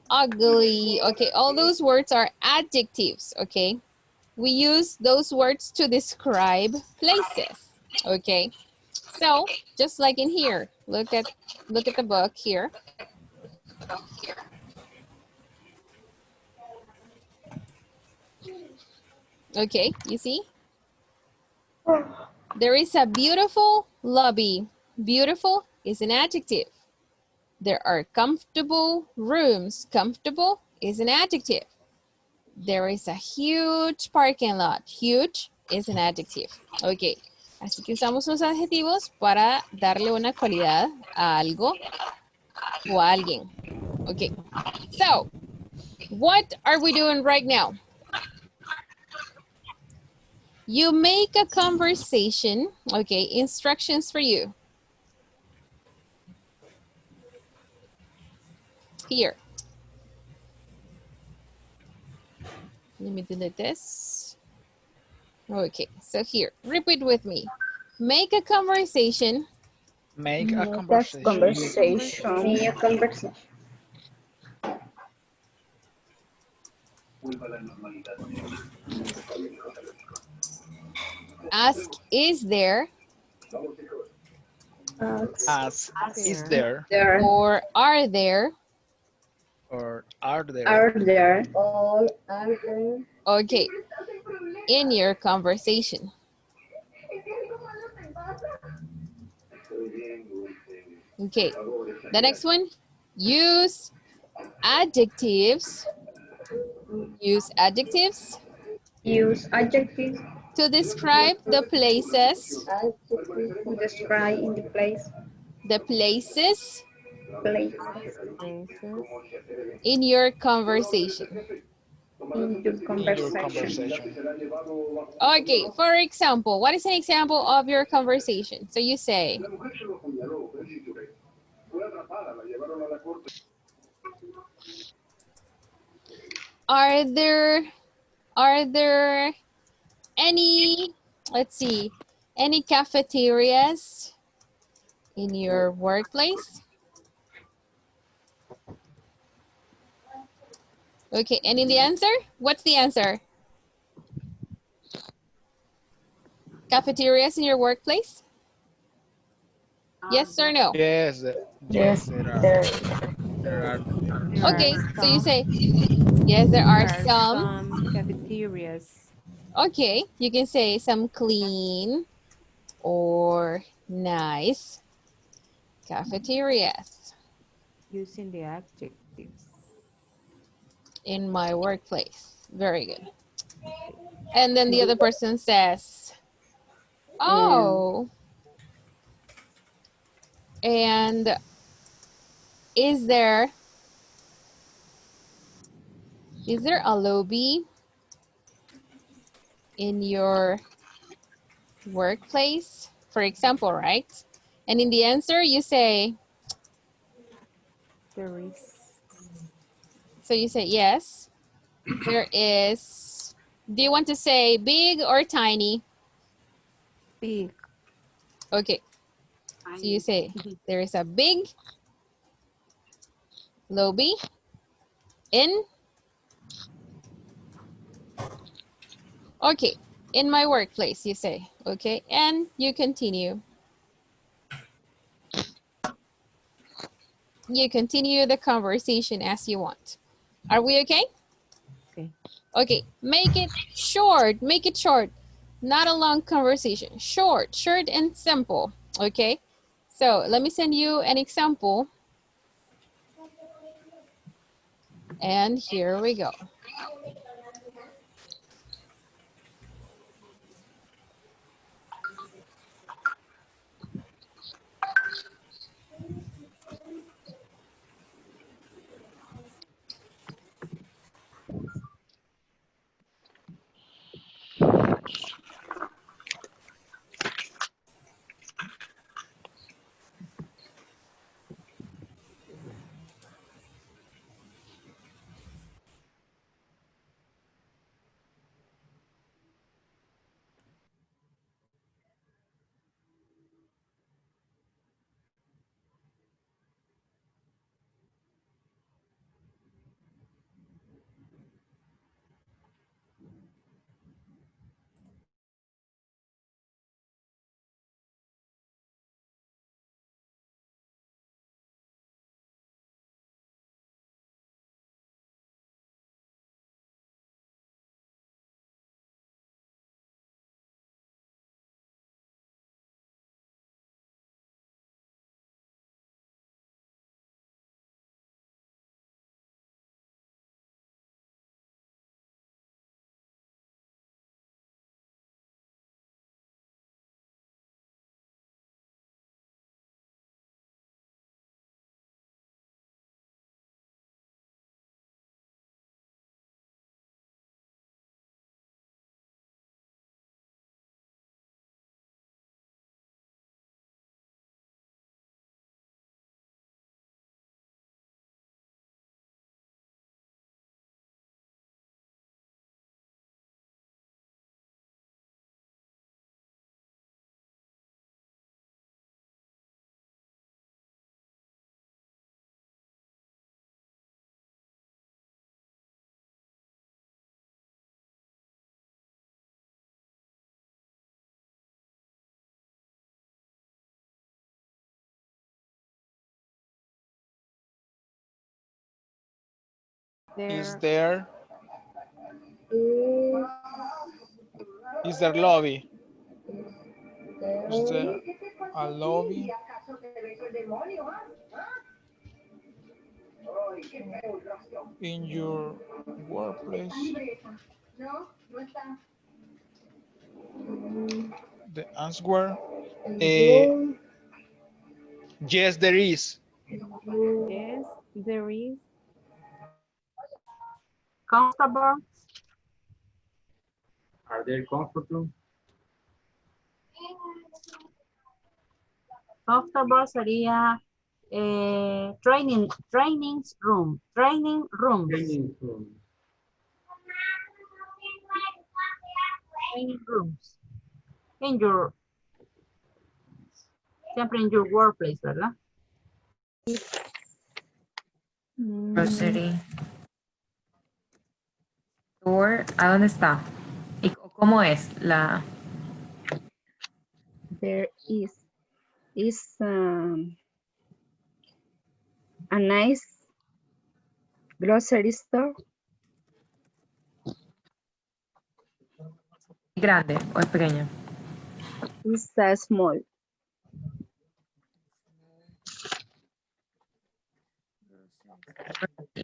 ugly, okay, all those words are adjectives, okay. We use those words to describe places, okay. So just like in here, look at the book here. Okay, you see? There is a beautiful lobby. Beautiful is an adjective. There are comfortable rooms. Comfortable is an adjective. There is a huge parking lot. Huge is an adjective. Ok, así que usamos los adjetivos para darle una cualidad a algo o a alguien. Ok, so, what are we doing right now? You make a conversation. Okay, instructions for you. Here. Let me delete this. Okay, so here, repeat with me. Make a conversation. Make a Conversation. Make a conversation. Ask, is there? As is there. Or are there? Or are there. Are there. All are there. Okay, in your conversation. Okay, the next one, use adjectives. Use adjectives. Use adjectives. To describe the places. To describe in the place. The places. Places. In your conversation. In your conversation. Okay, for example, what is an example of your conversation? So you say, are there any, let's see, any cafeterias in your workplace? Okay, and in the answer, what's the answer? Cafeterias in your workplace? Yes or no? Yes, yes, there are. Okay, so you say, yes, there are some cafeterias. Okay, you can say some clean or nice cafeterias Using the adjectives. in my workplace. Very good. And then the other person says, oh, and is there a lobby in your workplace? For example, right? And in the answer, you say, There is. so you say, yes, there is. Do you want to say big or tiny? Big. Okay, so you say, there is a big lobby in, okay, in my workplace, you say, okay, and you continue. You continue the conversation as you want. Are we okay? Okay. Okay, make it short, not a long conversation, short and simple, okay? So let me send you an example. And here we go. Is There there lobby? Is there a lobby in your workplace? The answer, yes, there is. yes, there is. Comfortable. Are they comfortable? Comfortable sería training room. Training rooms. Training room. Training rooms. In your, siempre en your workplace, ¿verdad? Grocery. Store, ¿a dónde está? ¿Y cómo es la? There is a nice grocery store. ¿Grande o es pequeña? It's small.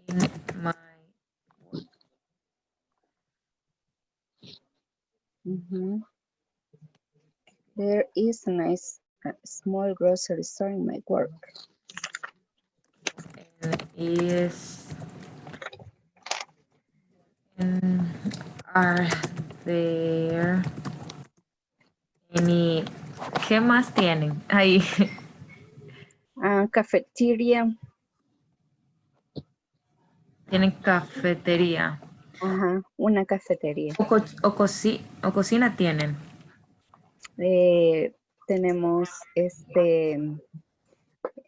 In my There is a nice small grocery store in my work. is are there any, ¿qué más tienen ahí? Cafeteria. Tienen cafetería. Ajá, una cafetería. O cocina tienen. Tenemos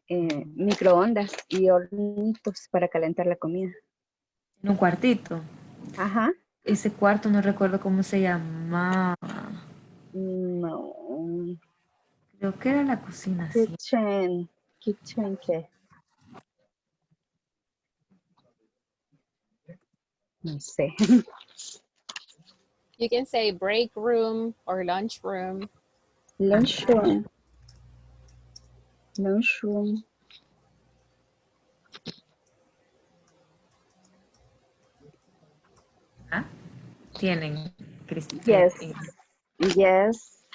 microondas y hornitos para calentar la comida. En un cuartito. Ajá. Ese cuarto no recuerdo cómo se llamaba. No. Creo que era la cocina. Sí. Kitchen, ¿qué? No sé. You can say break room or lunch room. Lunchroom. Lunchroom. ¿Ah? Tienen. Yes. Yes.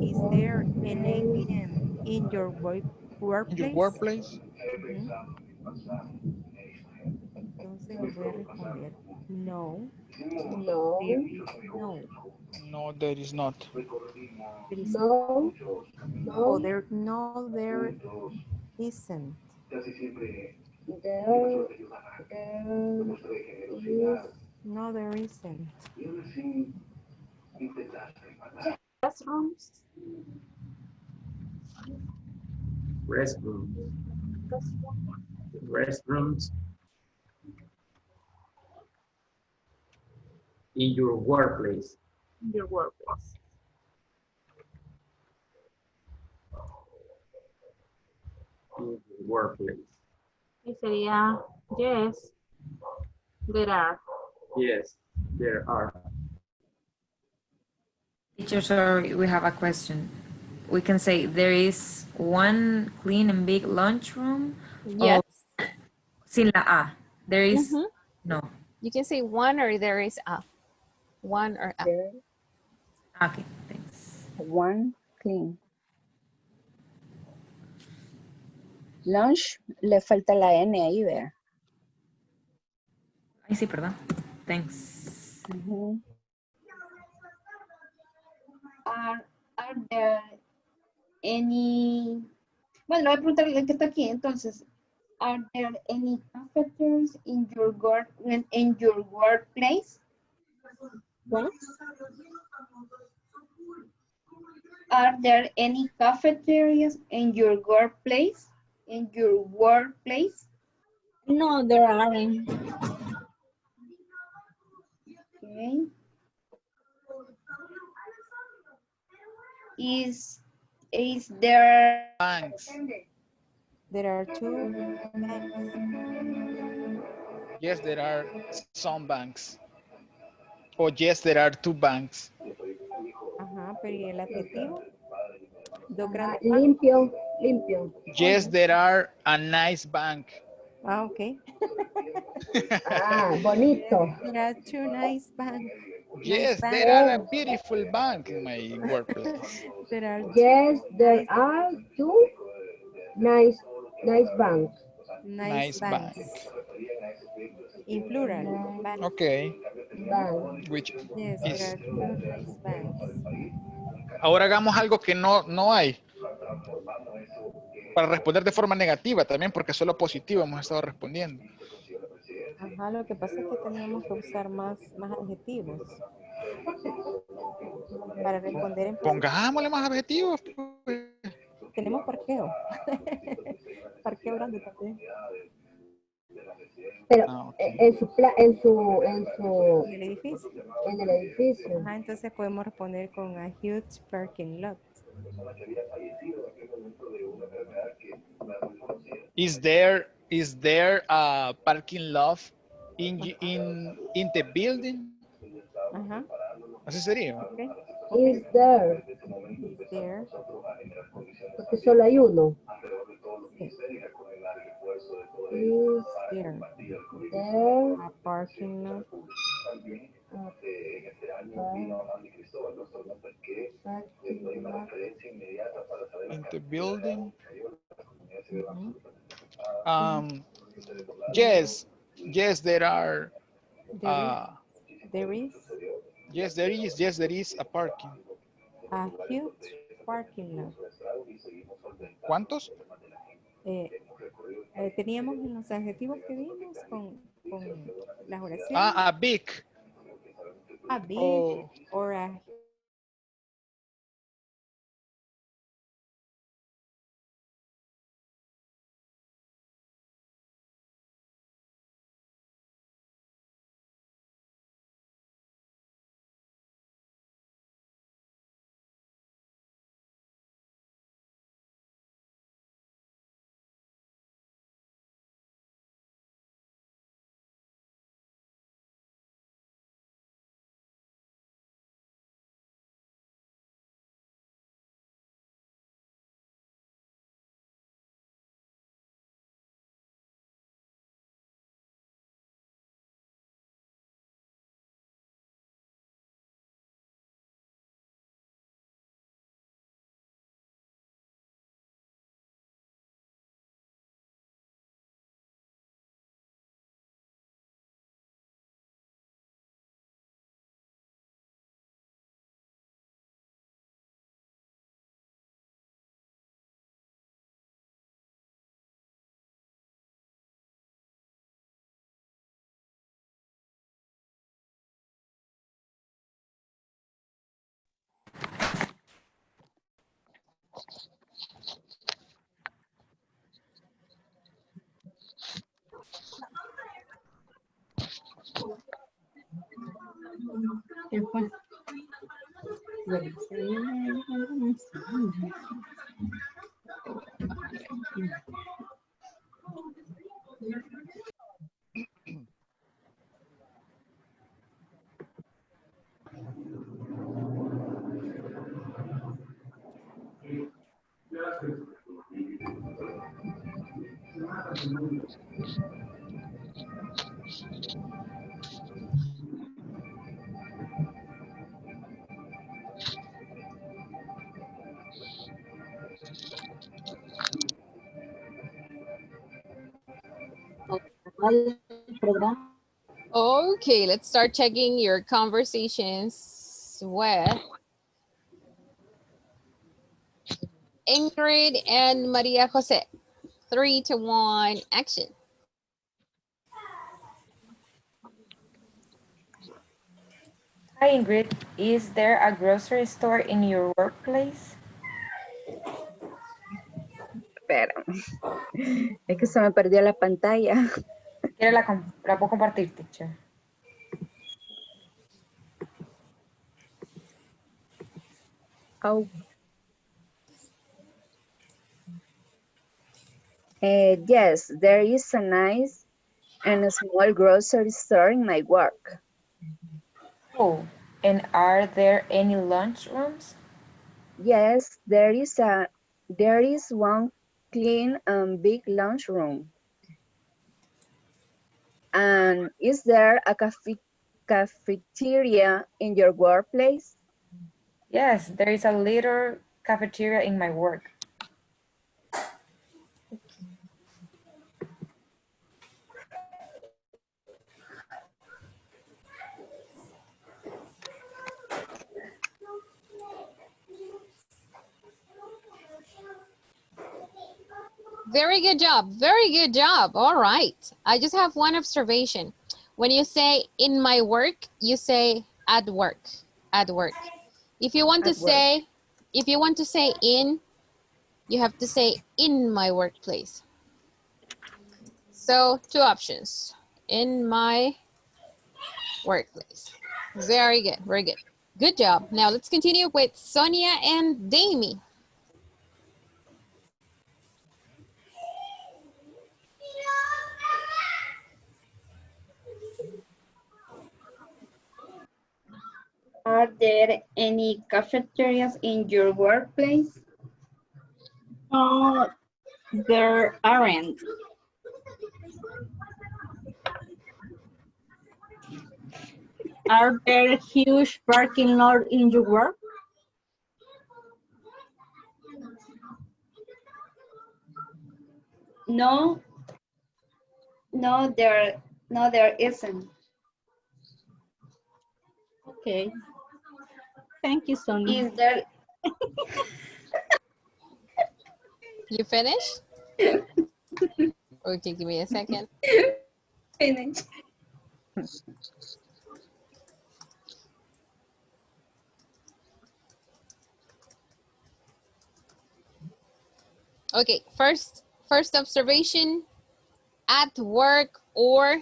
Is there an ATM in your workplace? Your workplace? Entonces le voy a responder no. No. There is no. No, there is not. There is No. oh, No. there isn't. No, there isn't. Restrooms. Restrooms in your workplace. In your workplace. In your workplace. Y sería yes, there are. Yes, there are. Teacher, sorry, we have a question. We can say there is one clean and big lunchroom. Yes. Sin la A. There is no. You can say one or there is a. One or a. There. Okay, thanks. One clean. Lunch, le falta la N ahí, vea. Ay, sí, perdón. Thanks. Are there any... Bueno, le voy a preguntar al que está aquí, entonces. Are there any cafeterias in your workplace? What? Are there any cafeterias in your workplace? In your workplace? No, there aren't. Okay. Is there banks? There are two banks. Yes, there are some banks. O yes, there are two banks. Ajá, pero ¿y el adjetivo? Dos Ah, grandes bancos. limpio, limpio. Yes, there are a nice bank. Ah, ok. Ah, bonito. There are two nice banks. Yes, Nice there are a bank. beautiful bank in my workplace. There are Yes, there nice, are two nice banks. nice Nice banks. bank. In plural, banks. Okay. Bank. Which Yes, there is... are two nice banks. Ahora hagamos algo que no hay. Para responder de forma negativa también, porque solo positivo hemos estado respondiendo. Ajá, lo que pasa es que teníamos que usar más adjetivos para responder en positivo. Pongámosle más adjetivos. Pues. Tenemos parqueo. Parqueo grande también. Pero Okay. En el edificio. En el edificio. Ajá, entonces podemos responder con a huge parking lot. Is there a parking lot in the building? Ajá. Así sería. Okay. Is there. Is there. Porque solo hay uno. Sí. Is There. there A parking lot. In the building. Mhm. Yes, there are. There is Yes, there is a parking. a huge parking lot. ¿Cuántos? Teníamos en los adjetivos que vimos con las oraciones. A big. A big Oh. or a Okay, let's start checking your conversations with Ingrid and Maria Jose. 3, 2, 1, action. Hi Ingrid, is there a grocery store in your workplace? Espera. Es que se me perdió la pantalla. ¿Quiere la puedo compartir, teacher? Oh. Yes, there is a nice and a small grocery store in my work. Oh, and are there any lunch rooms? Yes, there is one clean and big lunch room. And is there a cafeteria in your workplace? Yes, there is a little cafeteria in my work. Very good job. Very good job. All right. I just have one observation. When you say in my work, you say at work. At work. If you want to At work. say, in, you have to say in my workplace. So 2 options. In my workplace. Very good. Very good. Good job. Now let's continue with Sonia and Damie. Are there any cafeterias in your workplace? No, there aren't. Are there huge parking lot in your work? No, no, there isn't. Okay. Thank you, Sonia. Is there? You finished? Okay, give me a second. Finish. Okay, first observation, at work or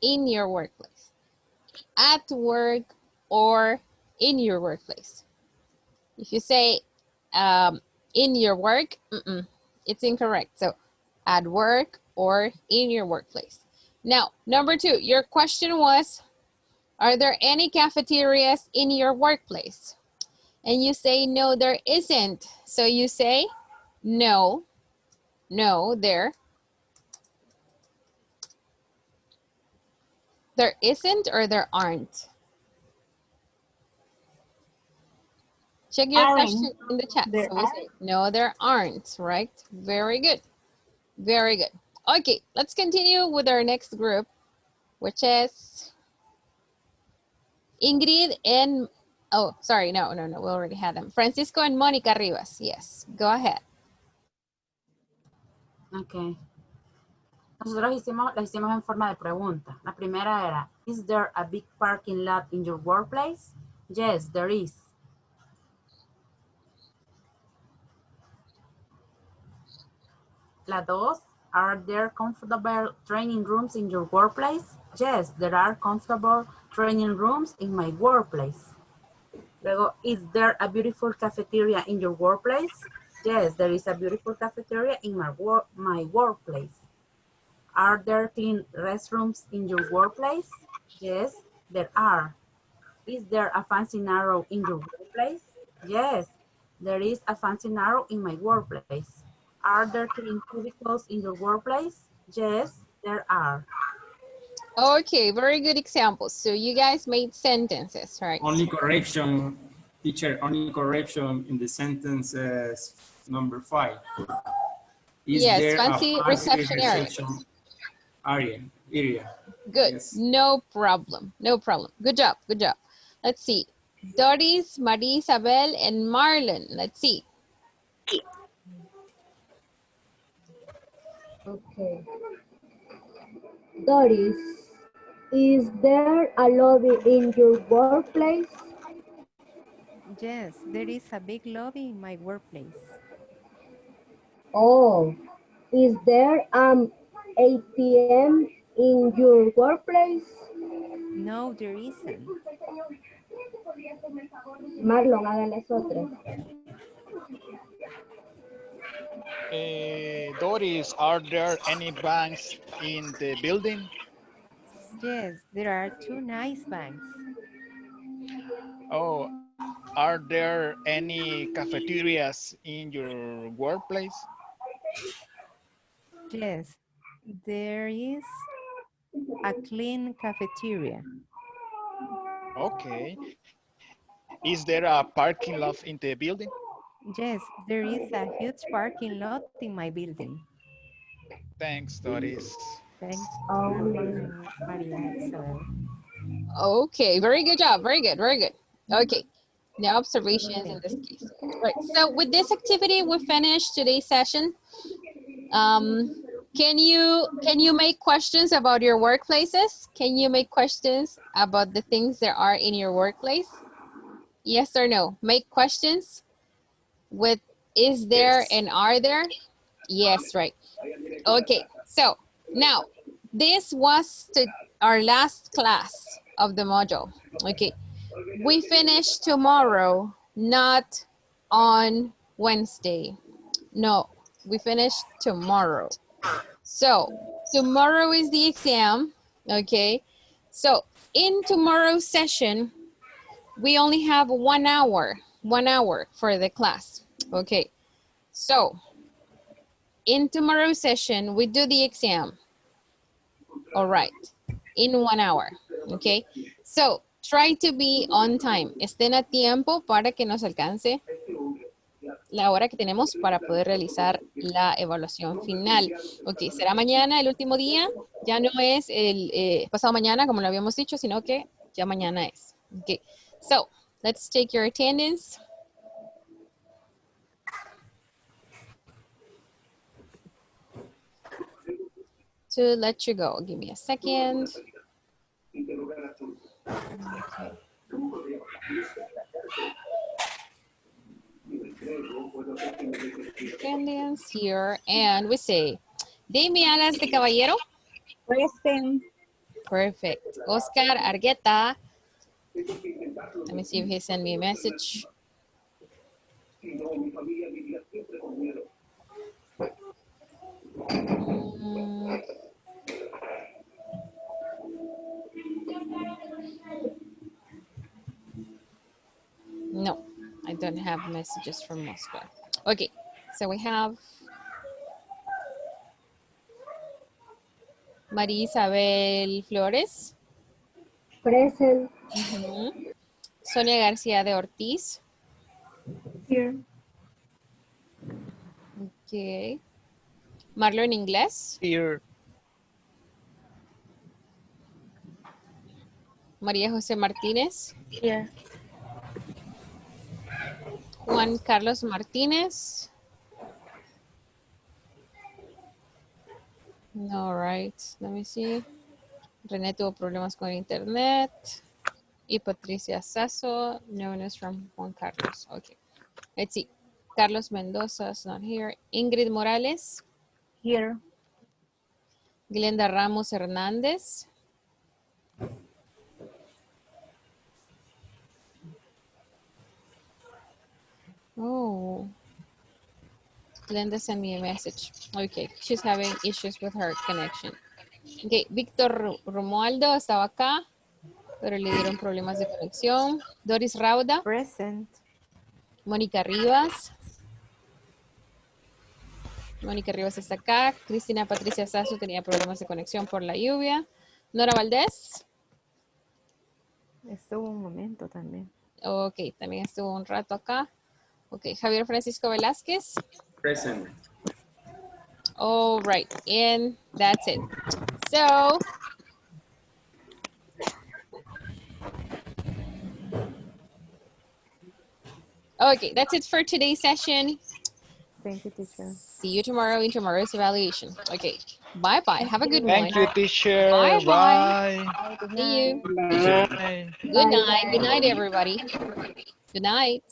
in your workplace. At work or in your workplace. If you say in your work, it's incorrect. So at work or in your workplace. Now, number 2, your question was, are there any cafeterias in your workplace? And you say, no, there isn't. So you say, no, there isn't or there aren't. Check your question in the chat. There So we are. say, no, there aren't, right? Very good. Very good. Okay, let's continue with our next group, which is Ingrid and, oh, sorry, no, we already had them. Francisco and Mónica Rivas. Yes, go ahead. Ok. Nosotros la hicimos en forma de pregunta. La primera era, is there a big parking lot in your workplace? Yes, there is. La dos, are there comfortable training rooms in your workplace? Yes, there are comfortable training rooms in my workplace. Luego, is there a beautiful cafeteria in your workplace? Yes, there is a beautiful cafeteria in my workplace. Are there clean restrooms in your workplace? Yes, there are. Is there a fancy narrow in your workplace? Yes, there is a fancy narrow in my workplace. Are there clean cubicles in your workplace? Yes, there are. Okay, very good examples. So you guys made sentences, right? Only correction, teacher, only correction in the sentence number 5. Is Yes, there fancy a reception area. area? Good, Yes. no problem, no problem. Good job, good job. Let's see. Doris, Marie Isabel, and Marlon. Let's see. Okay. Doris, is there a lobby in your workplace? Yes, there is a big lobby in my workplace. Oh, is there an ATM in your workplace? No, there isn't. Marlon, haga las otras. Doris, are there any banks in the building? Yes, there are two nice banks. Oh, are there any cafeterias in your workplace? Yes, there is a clean cafeteria. Okay. Is there a parking lot in the building? Yes, there is a huge parking lot in my building. Thanks, Doris. Thanks. You're welcome, Maria Isabel. Okay, very good job. Very good, very good. Okay, now observations in Thank this you. case. Right, so with this activity, we finished today's session. Can you make questions about your workplaces? Can you make questions about the things that are in your workplace? Yes or no? Make questions with is there Yes. and are there? Yes, right. Okay, so now this was our last class of the module. Okay, we finish tomorrow, not on Wednesday. No, we finish tomorrow. So tomorrow is the exam, okay? So in tomorrow's session, we only have 1 hour for the class, okay? So in tomorrow's session, we do the exam, all right, in 1 hour, okay? So try to be on time, estén a tiempo para que nos alcance la hora que tenemos para poder realizar la evaluación final. Ok, será mañana el último día, ya no es el pasado mañana como lo habíamos dicho, sino que ya mañana es. Ok, so let's take your attendance. To let you go, give me a second. Okay. Attendance here, and we say, Demi Alas de Caballero. Present. Perfect. Oscar Argueta. Let me see if he sent me a message. No, I don't have messages from Oscar. Okay, so we have María Isabel Flores. Present. Sonia García de Ortiz. Here. Okay. Marlon Inglés. Here. María José Martínez. Here. Juan Carlos Martínez. All right, let me see. René tuvo problemas con internet. Y Patricia Sasso, known as from Juan Carlos. Okay, let's see. Carlos Mendoza is not here. Ingrid Morales. Here. Glenda Ramos Hernández. Oh, Glenda sent me a message. Okay, she's having issues with her connection. Okay, Víctor Romualdo estaba acá, pero le dieron problemas de conexión. Doris Rauda. Present. Mónica Rivas. Mónica Rivas está acá. Cristina Patricia Sasso tenía problemas de conexión por la lluvia. Nora Valdés. Estuvo un momento también. Ok, también estuvo un rato acá. Ok, Javier Francisco Velázquez. Present. All right, and that's it. So, okay, that's it for today's session. Thank you, teacher. See you tomorrow in tomorrow's evaluation. Okay, bye-bye. Have a good one. Thank you, teacher. Bye-bye. Bye. See you. Bye. Good night. Good night, everybody. Good night.